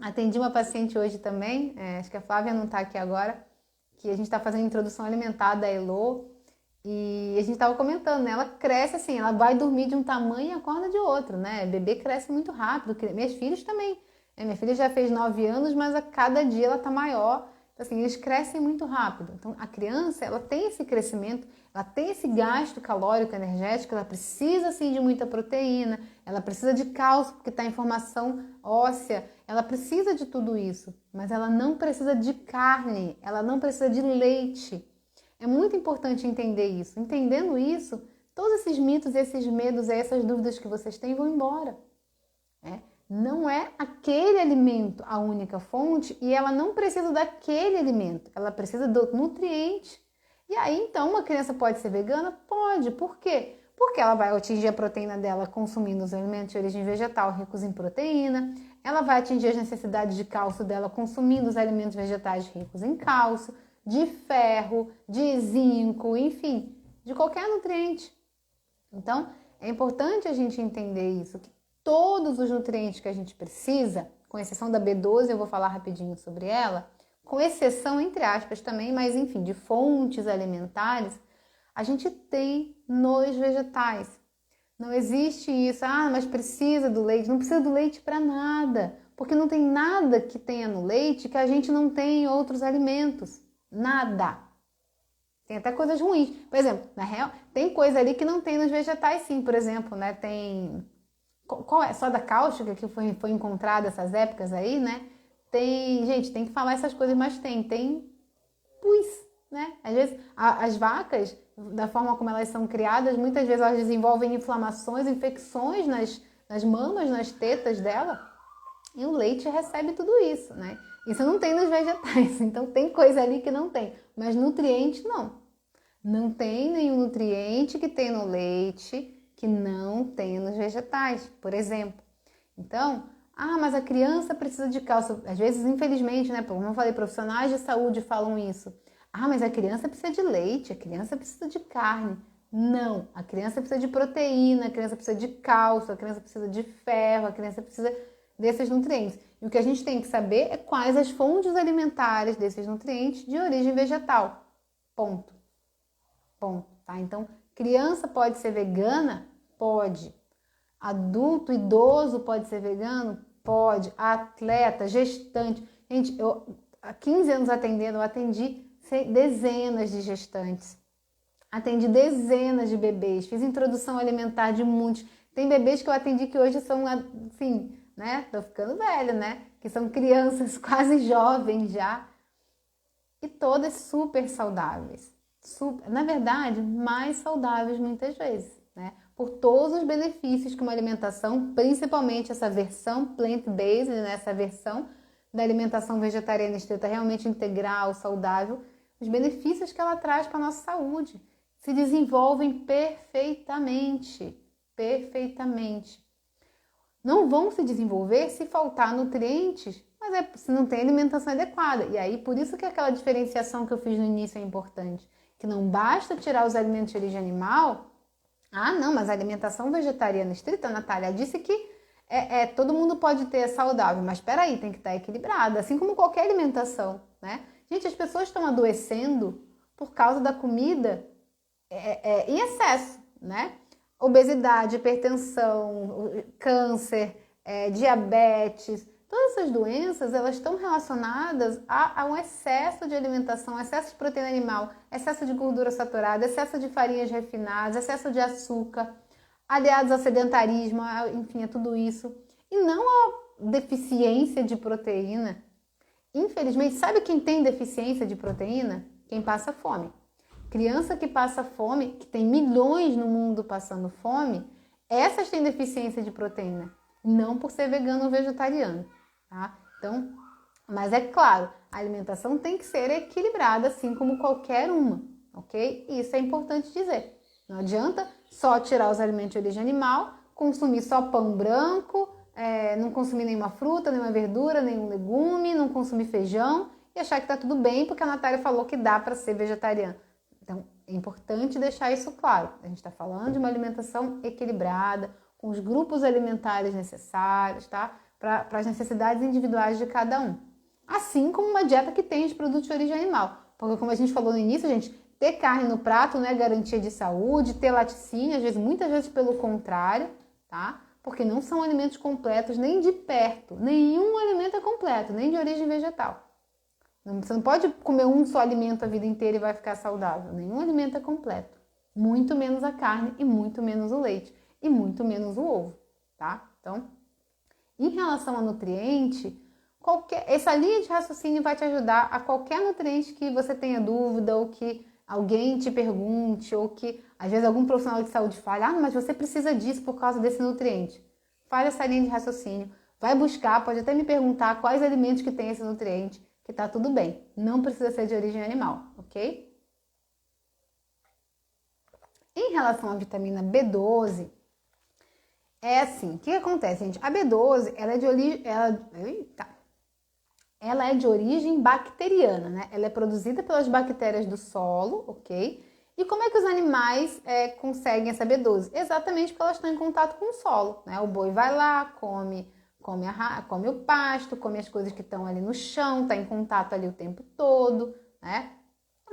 Atendi uma paciente hoje também, acho que a Flávia não está aqui agora, que a gente está fazendo a introdução alimentar da Elô, e a gente estava comentando, né? Ela cresce assim, ela vai dormir de um tamanho e acorda de outro, né? Bebê cresce muito rápido, minhas filhas também. Minha filha já fez 9 anos, mas a cada dia ela está maior. Então, assim, eles crescem muito rápido. Então, a criança, ela tem esse crescimento, ela tem esse gasto calórico energético, ela precisa, assim, de muita proteína, ela precisa de cálcio, porque está em formação óssea, ela precisa de tudo isso, mas ela não precisa de carne, ela não precisa de leite. É muito importante entender isso. Entendendo isso, todos esses mitos, esses medos, essas dúvidas que vocês têm vão embora. Não é aquele alimento a única fonte e ela não precisa daquele alimento, ela precisa do nutriente. E aí, então, uma criança pode ser vegana? Pode. Por quê? Porque ela vai atingir a proteína dela consumindo os alimentos de origem vegetal ricos em proteína, ela vai atingir as necessidades de cálcio dela consumindo os alimentos vegetais ricos em cálcio, de ferro, de zinco, enfim, de qualquer nutriente. Então, é importante a gente entender isso, que todos os nutrientes que a gente precisa, com exceção da B12, eu vou falar rapidinho sobre ela, com exceção, entre aspas, também, mas enfim, de fontes alimentares, a gente tem nos vegetais. Não existe isso, mas precisa do leite. Não precisa do leite para nada, porque não tem nada que tenha no leite que a gente não tem em outros alimentos. Nada. Tem até coisas ruins. Por exemplo, na real, tem coisa ali que não tem nos vegetais, sim. Por exemplo, né, tem... Qual é? Soda cáustica que foi encontrada essas épocas aí, né? Tem... Gente, tem que falar essas coisas, mas tem pus, né? Às vezes, as vacas, da forma como elas são criadas, muitas vezes elas desenvolvem inflamações, infecções nas mamas, nas tetas dela, e o leite recebe tudo isso, né? Isso não tem nos vegetais, então tem coisa ali que não tem, mas nutriente não. Não tem nenhum nutriente que tem no leite que não tem nos vegetais, por exemplo. Então, mas a criança precisa de cálcio. Às vezes, infelizmente, né, como eu falei, profissionais de saúde falam isso. Mas a criança precisa de leite, a criança precisa de carne. Não, a criança precisa de proteína, a criança precisa de cálcio, a criança precisa de ferro, a criança precisa desses nutrientes. E o que a gente tem que saber é quais as fontes alimentares desses nutrientes de origem vegetal. Ponto. Ponto, tá? Então, criança pode ser vegana? Pode. Adulto, idoso pode ser vegano? Pode. Atleta, gestante. Gente, eu há 15 anos atendendo, eu atendi dezenas de gestantes. Atendi dezenas de bebês. Fiz introdução alimentar de muitos. Tem bebês que eu atendi que hoje são, assim, né? Tô ficando velha, né? Que são crianças quase jovens já. E todas super saudáveis. Na verdade, mais saudáveis muitas vezes, né? Por todos os benefícios que uma alimentação, principalmente essa versão plant-based, né? Essa versão da alimentação vegetariana estrita realmente integral, saudável, os benefícios que ela traz para a nossa saúde se desenvolvem perfeitamente, perfeitamente. Não vão se desenvolver se faltar nutrientes, mas se não tem alimentação adequada. E aí, por isso que aquela diferenciação que eu fiz no início é importante. Que não basta tirar os alimentos de origem animal. Não, mas a alimentação vegetariana estrita, Natália, disse que todo mundo pode ter saudável, mas espera aí, tem que estar equilibrada, assim como qualquer alimentação, né? Gente, as pessoas estão adoecendo por causa da comida em excesso, né? Obesidade, hipertensão, câncer, diabetes, todas essas doenças, elas estão relacionadas a um excesso de alimentação, excesso de proteína animal, excesso de gordura saturada, excesso de farinhas refinadas, excesso de açúcar, aliados ao sedentarismo, enfim, a tudo isso. E não a deficiência de proteína. Infelizmente, sabe quem tem deficiência de proteína? Quem passa fome. Criança que passa fome, que tem milhões no mundo passando fome, essas têm deficiência de proteína. Não por ser vegano ou vegetariano, tá? Então, mas é claro, a alimentação tem que ser equilibrada, assim como qualquer uma, ok? Isso é importante dizer. Não adianta só tirar os alimentos de origem animal, consumir só pão branco, não consumir nenhuma fruta, nenhuma verdura, nenhum legume, não consumir feijão e achar que tá tudo bem porque a Natália falou que dá para ser vegetariano. Então, é importante deixar isso claro. A gente está falando de uma alimentação equilibrada, com os grupos alimentares necessários, tá? Para as necessidades individuais de cada um. Assim como uma dieta que tem os produtos de origem animal. Porque, como a gente falou no início, gente, ter carne no prato não é garantia de saúde, ter laticínio, às vezes, muitas vezes pelo contrário, tá? Porque não são alimentos completos nem de perto. Nenhum alimento é completo, nem de origem vegetal. Você não pode comer um só alimento a vida inteira e vai ficar saudável. Nenhum alimento é completo. Muito menos a carne e muito menos o leite. E muito menos o ovo, tá? Então, em relação a nutriente, essa linha de raciocínio vai te ajudar a qualquer nutriente que você tenha dúvida ou que alguém te pergunte ou que às vezes algum profissional de saúde fale, mas você precisa disso por causa desse nutriente. Faz essa linha de raciocínio, vai buscar, pode até me perguntar quais alimentos que tem esse nutriente, que tá tudo bem. Não precisa ser de origem animal, ok? Em relação à vitamina B12, É assim, o que acontece, gente? A B12, ela é de origem, ela é de origem bacteriana, né? Ela é produzida pelas bactérias do solo, ok? E como é que os animais conseguem essa B12? Exatamente porque elas estão em contato com o solo, né? O boi vai lá, come o pasto, come as coisas que estão ali no chão, está em contato ali o tempo todo, né?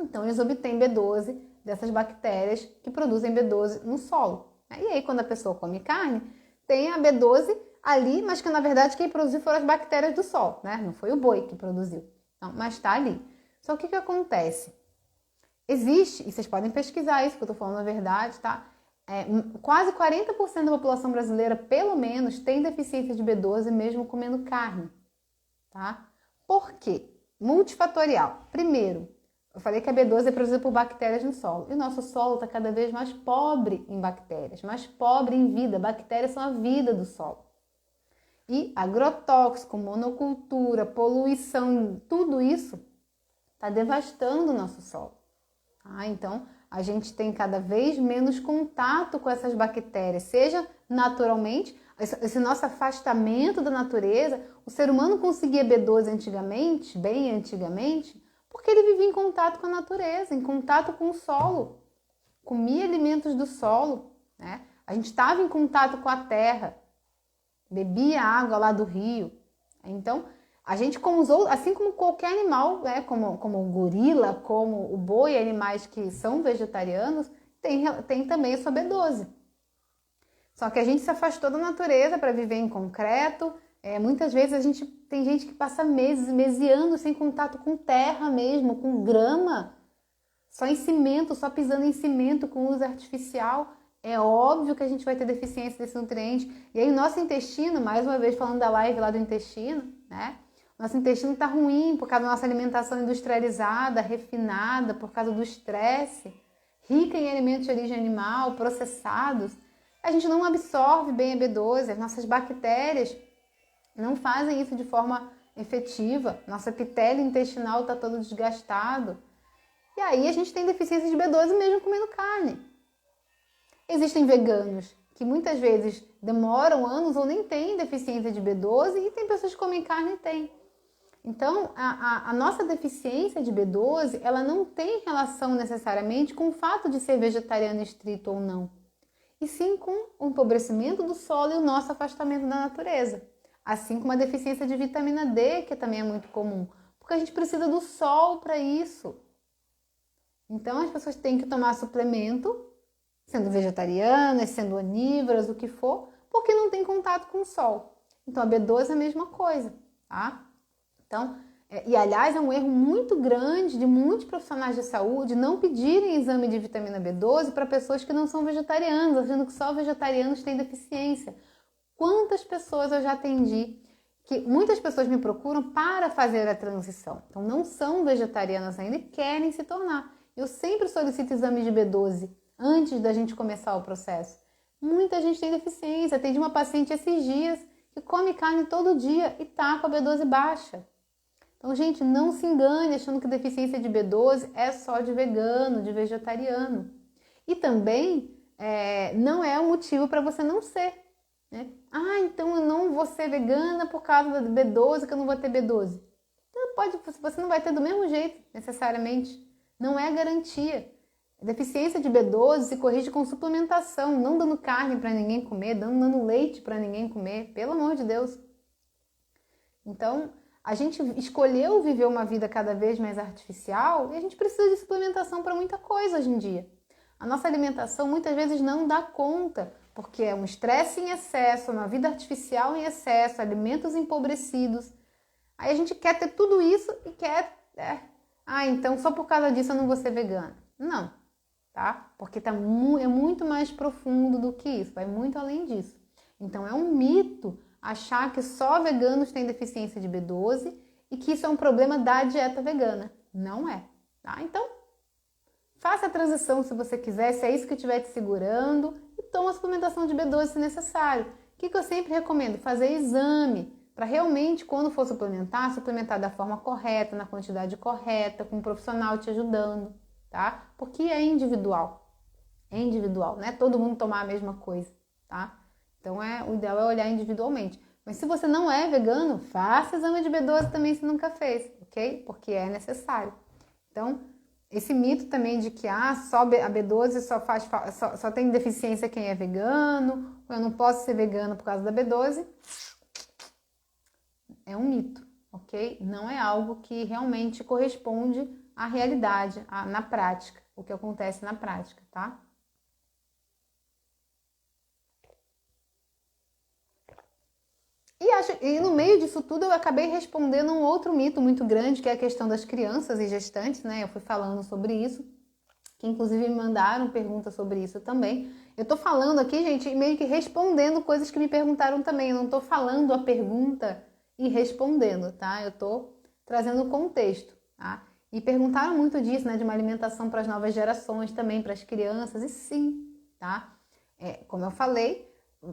Então eles obtêm B12 dessas bactérias que produzem B12 no solo. E aí quando a pessoa come carne, tem a B12 ali, mas que na verdade quem produziu foram as bactérias do solo, né? Não foi o boi que produziu, não, mas está ali. Só que o que acontece? Existe, e vocês podem pesquisar isso, que eu estou falando a verdade, tá? Quase 40% da população brasileira, pelo menos, tem deficiência de B12 mesmo comendo carne, tá? Por quê? Multifatorial. Primeiro, eu falei que a B12 é produzida por bactérias no solo. E o nosso solo está cada vez mais pobre em bactérias, mais pobre em vida. Bactérias são a vida do solo. E agrotóxico, monocultura, poluição, tudo isso está devastando o nosso solo. Então, a gente tem cada vez menos contato com essas bactérias, seja naturalmente, esse nosso afastamento da natureza. O ser humano conseguia B12 antigamente, bem antigamente, porque ele vivia em contato com a natureza, em contato com o solo, comia alimentos do solo, né? A gente estava em contato com a terra, bebia água lá do rio. Então, a gente usou, assim como qualquer animal, né, como o gorila, como o boi, animais que são vegetarianos, tem também a sua B12. Só que a gente se afastou da natureza para viver em concreto. Muitas vezes tem gente que passa meses e anos sem contato com terra mesmo, com grama, só em cimento, só pisando em cimento com luz artificial. É óbvio que a gente vai ter deficiência desse nutriente. E aí o nosso intestino, mais uma vez falando da live lá do intestino, né? Nosso intestino está ruim por causa da nossa alimentação industrializada, refinada, por causa do estresse, rica em alimentos de origem animal, processados. A gente não absorve bem a B12, as nossas bactérias não fazem isso de forma efetiva. Nosso epitélio intestinal está todo desgastado. E aí a gente tem deficiência de B12 mesmo comendo carne. Existem veganos que muitas vezes demoram anos ou nem têm deficiência de B12 e tem pessoas que comem carne e têm. Então, a nossa deficiência de B12, ela não tem relação necessariamente com o fato de ser vegetariano estrito ou não, e sim com o empobrecimento do solo e o nosso afastamento da natureza. Assim como a deficiência de vitamina D, que também é muito comum, porque a gente precisa do sol para isso. Então, as pessoas têm que tomar suplemento, sendo vegetarianas, sendo onívoras, o que for, porque não tem contato com o sol. Então, a B12 é a mesma coisa, tá? Então, e aliás, é um erro muito grande de muitos profissionais de saúde não pedirem exame de vitamina B12 para pessoas que não são vegetarianas, achando que só vegetarianos têm deficiência. Quantas pessoas eu já atendi, que muitas pessoas me procuram para fazer a transição. Então, não são vegetarianas ainda e querem se tornar. Eu sempre solicito exame de B12 antes da gente começar o processo. Muita gente tem deficiência. Atendi uma paciente esses dias que come carne todo dia e tá com a B12 baixa. Então, gente, não se engane achando que deficiência de B12 é só de vegano, de vegetariano. E também não é um motivo para você não ser, né? Então eu não vou ser vegana por causa da B12, que eu não vou ter B12. Então, você não vai ter do mesmo jeito, necessariamente. Não é garantia. A deficiência de B12 se corrige com suplementação, não dando carne para ninguém comer, dando leite para ninguém comer, pelo amor de Deus. Então, a gente escolheu viver uma vida cada vez mais artificial e a gente precisa de suplementação para muita coisa hoje em dia. A nossa alimentação muitas vezes não dá conta, porque é um estresse em excesso, uma vida artificial em excesso, alimentos empobrecidos. Aí a gente quer ter tudo isso e quer... então só por causa disso eu não vou ser vegana. Não, tá? Porque é muito mais profundo do que isso, vai muito além disso. Então é um mito achar que só veganos têm deficiência de B12 e que isso é um problema da dieta vegana. Não é, tá? Então, faça a transição se você quiser, se é isso que estiver te segurando, e toma a suplementação de B12 se necessário. O que eu sempre recomendo? Fazer exame, para realmente, quando for suplementar da forma correta, na quantidade correta, com um profissional te ajudando, tá? Porque é individual, não é todo mundo tomar a mesma coisa, tá? Então, o ideal é olhar individualmente. Mas se você não é vegano, faça exame de B12 também se nunca fez, ok? Porque é necessário. Então, esse mito também de que só a B12 só tem deficiência quem é vegano, ou eu não posso ser vegano por causa da B12, é um mito, ok? Não é algo que realmente corresponde à realidade, na prática, o que acontece na prática, tá? E no meio disso tudo eu acabei respondendo um outro mito muito grande, que é a questão das crianças e gestantes, né? Eu fui falando sobre isso, que inclusive me mandaram perguntas sobre isso também. Eu tô falando aqui, gente, meio que respondendo coisas que me perguntaram também. Eu não tô falando a pergunta e respondendo, tá? Eu tô trazendo o contexto, tá? E perguntaram muito disso, né? De uma alimentação para as novas gerações também, para as crianças, e sim, tá? Como eu falei,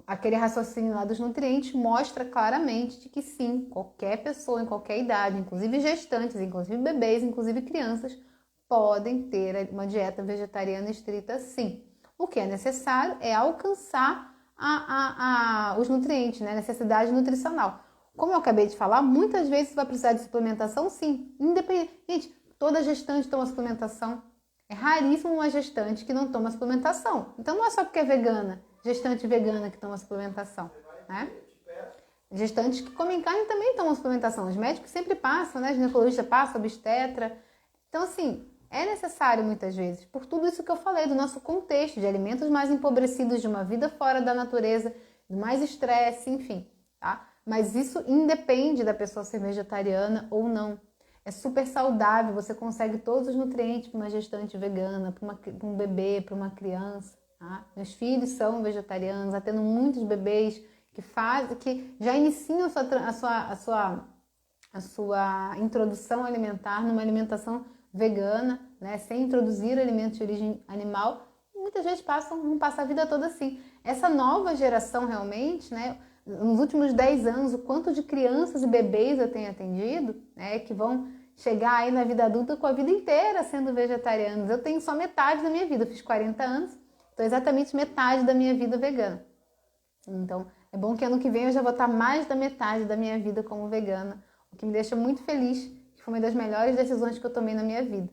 aquele raciocínio lá dos nutrientes mostra claramente de que sim, qualquer pessoa em qualquer idade, inclusive gestantes, inclusive bebês, inclusive crianças, podem ter uma dieta vegetariana estrita sim. O que é necessário é alcançar os nutrientes, né? A necessidade nutricional. Como eu acabei de falar, muitas vezes você vai precisar de suplementação, sim. Independente. Gente, toda gestante toma suplementação. É raríssimo uma gestante que não toma suplementação. Então não é só porque é vegana, gestante vegana que toma suplementação, né? Gestantes que comem carne também tomam suplementação. Os médicos sempre passam, né? Ginecologista passa, obstetra. Então, assim, é necessário muitas vezes, por tudo isso que eu falei, do nosso contexto, de alimentos mais empobrecidos, de uma vida fora da natureza, de mais estresse, enfim, tá? Mas isso independe da pessoa ser vegetariana ou não. É super saudável, você consegue todos os nutrientes para uma gestante vegana, para um bebê, para uma criança. Tá? Meus filhos são vegetarianos, atendo muitos bebês que já iniciam a sua introdução alimentar numa alimentação vegana, né, sem introduzir alimentos de origem animal, e muitas vezes não passam a vida toda assim. Essa nova geração realmente, né, nos últimos 10 anos, o quanto de crianças e bebês eu tenho atendido, né, que vão chegar aí na vida adulta com a vida inteira sendo vegetarianos. Eu tenho só metade da minha vida, eu fiz 40 anos, então exatamente metade da minha vida vegana. Então, é bom que ano que vem eu já vou estar mais da metade da minha vida como vegana, o que me deixa muito feliz, que foi uma das melhores decisões que eu tomei na minha vida.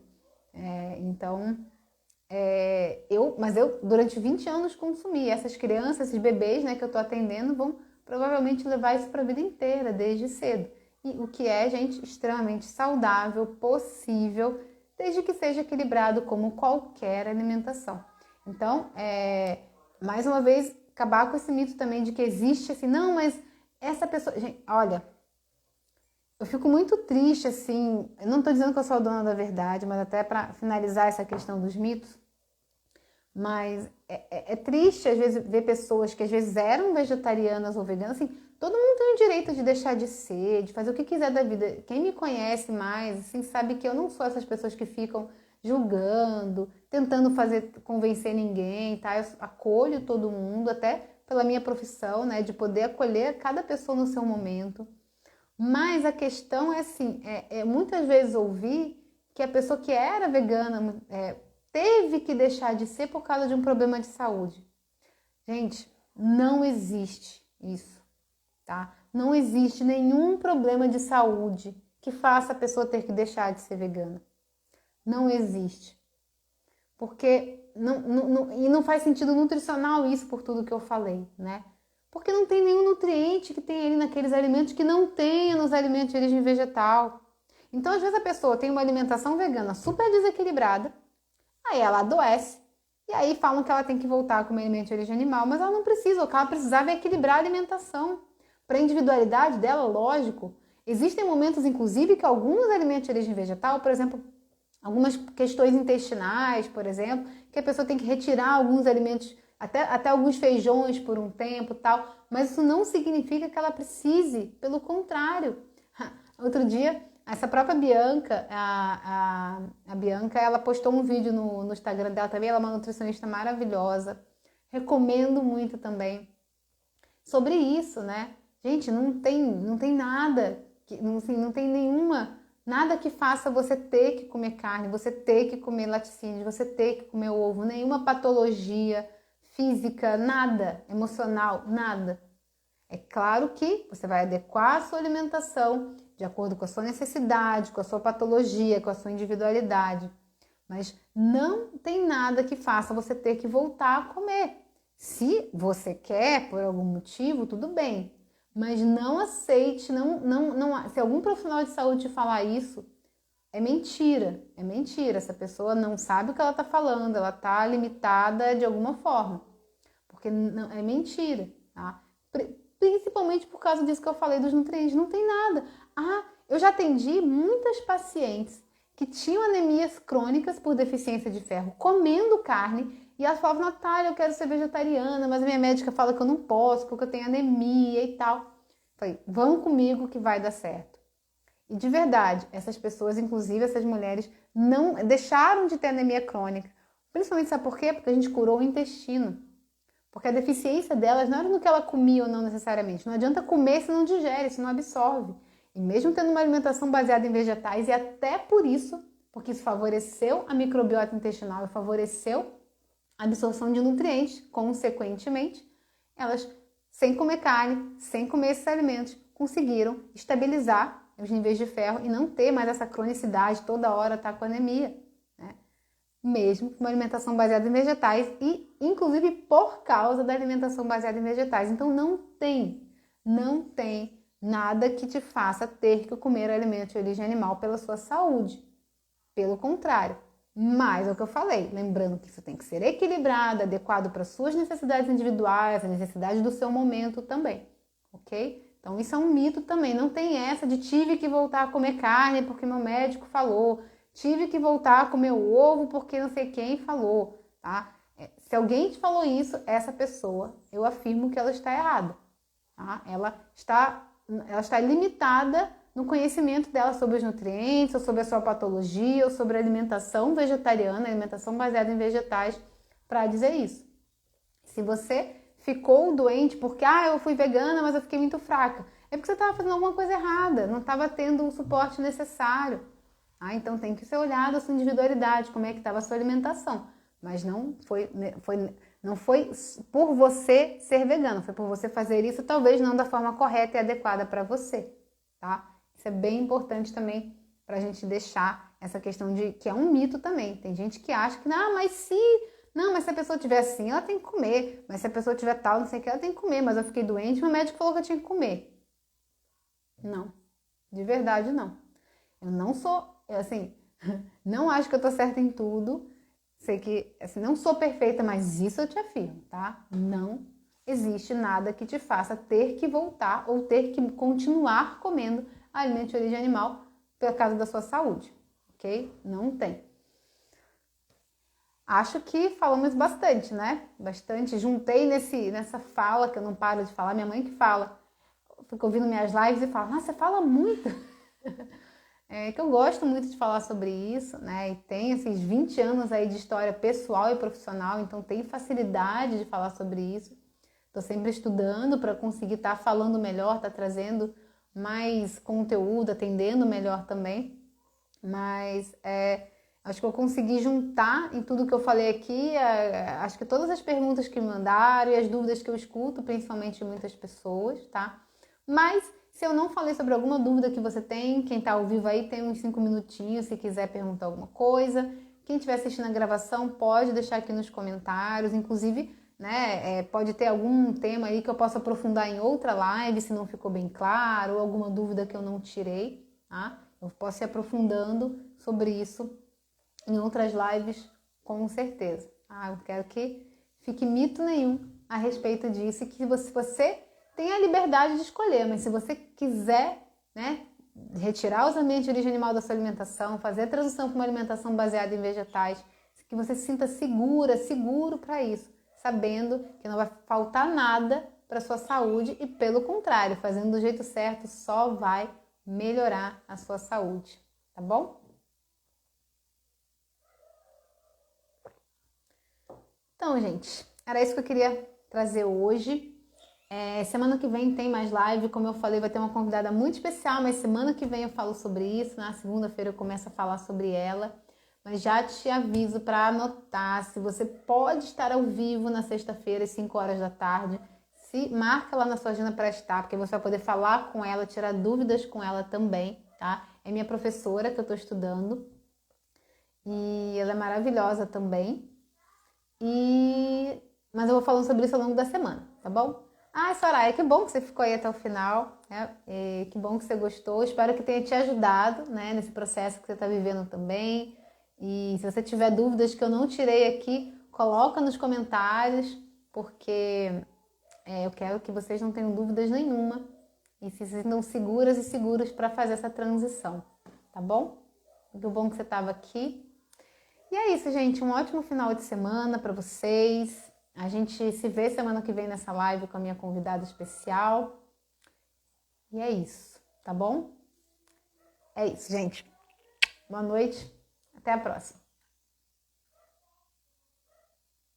Mas eu durante 20 anos consumi. Essas crianças, esses bebês, né, que eu estou atendendo vão provavelmente levar isso para a vida inteira, desde cedo. E o que é, gente, extremamente saudável, possível, desde que seja equilibrado como qualquer alimentação. Então, mais uma vez, acabar com esse mito também de que existe assim, não, mas essa pessoa... Gente, olha, eu fico muito triste, assim, eu não estou dizendo que eu sou a dona da verdade, mas até para finalizar essa questão dos mitos, mas é triste, às vezes, ver pessoas que às vezes eram vegetarianas ou veganas, assim, todo mundo tem o direito de deixar de ser, de fazer o que quiser da vida. Quem me conhece mais, assim, sabe que eu não sou essas pessoas que ficam julgando, tentando convencer ninguém, tá? Eu acolho todo mundo, até pela minha profissão, né, de poder acolher cada pessoa no seu momento. Mas a questão é assim, muitas vezes ouvir que a pessoa que era vegana teve que deixar de ser por causa de um problema de saúde. Gente, não existe isso, tá? Não existe nenhum problema de saúde que faça a pessoa ter que deixar de ser vegana. Não existe. Porque não faz sentido nutricional isso por tudo que eu falei, né? Porque não tem nenhum nutriente que tem ali naqueles alimentos que não tenha nos alimentos de origem vegetal. Então, às vezes, a pessoa tem uma alimentação vegana super desequilibrada, aí ela adoece, e aí falam que ela tem que voltar a comer alimento de origem animal, mas ela não precisa, o que ela precisava é equilibrar a alimentação. Para a individualidade dela, lógico, existem momentos, inclusive, que alguns alimentos de origem vegetal, por exemplo, algumas questões intestinais, por exemplo, que a pessoa tem que retirar alguns alimentos, até alguns feijões por um tempo, tal, mas isso não significa que ela precise, pelo contrário. Outro dia, essa própria Bianca, a Bianca, ela postou um vídeo no Instagram dela também, ela é uma nutricionista maravilhosa, recomendo muito também, sobre isso, né? Gente, não tem nada, não tem nada que faça você ter que comer carne, você ter que comer laticínios, você ter que comer ovo, nenhuma patologia física, nada, emocional, nada. É claro que você vai adequar a sua alimentação de acordo com a sua necessidade, com a sua patologia, com a sua individualidade. Mas não tem nada que faça você ter que voltar a comer. Se você quer, por algum motivo, tudo bem. Mas não aceite, se algum profissional de saúde te falar isso, é mentira. É mentira. Essa pessoa não sabe o que ela está falando, ela está limitada de alguma forma. Porque não, é mentira, tá? Principalmente por causa disso que eu falei dos nutrientes. Não tem nada. Eu já atendi muitas pacientes que tinham anemias crônicas por deficiência de ferro, comendo carne, e elas falavam, Natália, eu quero ser vegetariana, mas a minha médica fala que eu não posso, porque eu tenho anemia e tal. Falei, vão comigo que vai dar certo. E de verdade, essas pessoas, inclusive essas mulheres, não deixaram de ter anemia crônica. Principalmente, sabe por quê? Porque a gente curou o intestino. Porque a deficiência delas não era no que ela comia ou não necessariamente. Não adianta comer se não digere, se não absorve. E mesmo tendo uma alimentação baseada em vegetais, e até por isso, porque isso favoreceu a microbiota intestinal e favoreceu a absorção de nutrientes, consequentemente, elas, sem comer carne, sem comer esses alimentos, conseguiram estabilizar os níveis de ferro e não ter mais essa cronicidade, toda hora tá com anemia, né? Mesmo com uma alimentação baseada em vegetais e, inclusive, por causa da alimentação baseada em vegetais. Então, não tem nada que te faça ter que comer alimentos de origem animal pela sua saúde. Pelo contrário. Mas é o que eu falei, lembrando que isso tem que ser equilibrado, adequado para suas necessidades individuais, a necessidade do seu momento também, ok? Então isso é um mito também, não tem essa de tive que voltar a comer carne porque meu médico falou, tive que voltar a comer ovo porque não sei quem falou, tá? Se alguém te falou isso, essa pessoa, eu afirmo que ela está errada, tá? Ela está limitada no conhecimento dela sobre os nutrientes, ou sobre a sua patologia, ou sobre a alimentação vegetariana, alimentação baseada em vegetais, para dizer isso. Se você ficou doente porque, eu fui vegana, mas eu fiquei muito fraca, é porque você estava fazendo alguma coisa errada, não estava tendo o suporte necessário. Então tem que ser olhado a sua individualidade, como é que estava a sua alimentação. Mas não foi por você ser vegano, foi por você fazer isso, talvez não da forma correta e adequada para você, tá? Isso é bem importante também para a gente deixar essa questão de que é um mito também. Tem gente que acha que, mas se a pessoa tiver assim, ela tem que comer. Mas se a pessoa tiver tal, não sei o que, ela tem que comer. Mas eu fiquei doente, meu médico falou que eu tinha que comer. Não, de verdade não. Eu não sou, não acho que eu tô certa em tudo. Sei que, não sou perfeita, mas isso eu te afirmo, tá? Não existe nada que te faça ter que voltar ou ter que continuar comendo alimento de origem animal por causa da sua saúde, ok? Não tem. Acho que falamos bastante, né? Bastante. Juntei nessa fala, que eu não paro de falar, minha mãe que fala. Fico ouvindo minhas lives e fala, nossa, você fala muito. Que eu gosto muito de falar sobre isso, né? E tem esses 20 anos aí de história pessoal e profissional, então tenho facilidade de falar sobre isso. Estou sempre estudando para conseguir estar falando melhor, estar trazendo mais conteúdo, atendendo melhor também. Mas acho que eu consegui juntar em tudo que eu falei aqui, acho que todas as perguntas que me mandaram e as dúvidas que eu escuto, principalmente de muitas pessoas, tá? Mas se eu não falei sobre alguma dúvida que você tem, quem está ao vivo aí tem uns 5 minutinhos se quiser perguntar alguma coisa. Quem estiver assistindo a gravação pode deixar aqui nos comentários, inclusive, né, pode ter algum tema aí que eu possa aprofundar em outra live, se não ficou bem claro, ou alguma dúvida que eu não tirei, tá? Eu posso ir aprofundando sobre isso em outras lives, com certeza. Eu quero que fique mito nenhum a respeito disso e que você tenha a liberdade de escolher, mas se você quiser, né, retirar os ambientes de origem animal da sua alimentação, fazer a transição para uma alimentação baseada em vegetais, que você se sinta seguro para isso, sabendo que não vai faltar nada para a sua saúde e, pelo contrário, fazendo do jeito certo só vai melhorar a sua saúde, tá bom? Então, gente, era isso que eu queria trazer hoje. Semana que vem tem mais live, como eu falei, vai ter uma convidada muito especial, mas semana que vem eu falo sobre isso, na segunda-feira eu começo a falar sobre ela. mas já te aviso para anotar. Se você pode estar ao vivo na sexta-feira, às 5 horas da tarde, se marca lá na sua agenda para estar, porque você vai poder falar com ela, tirar dúvidas com ela também, tá? É minha professora que eu estou estudando e ela é maravilhosa também. Mas eu vou falando sobre isso ao longo da semana, tá bom? Ah, Soraya, que bom que você ficou aí até o final, né? Que bom que você gostou. Espero que tenha te ajudado, né, nesse processo que você está vivendo também. E se você tiver dúvidas que eu não tirei aqui, coloca nos comentários, porque eu quero que vocês não tenham dúvidas nenhuma e se sintam seguras e seguros para fazer essa transição, tá bom? Muito bom que você estava aqui. E é isso, gente. Um ótimo final de semana para vocês. A gente se vê semana que vem nessa live com a minha convidada especial. E é isso, tá bom? É isso, gente. Boa noite. Até a próxima.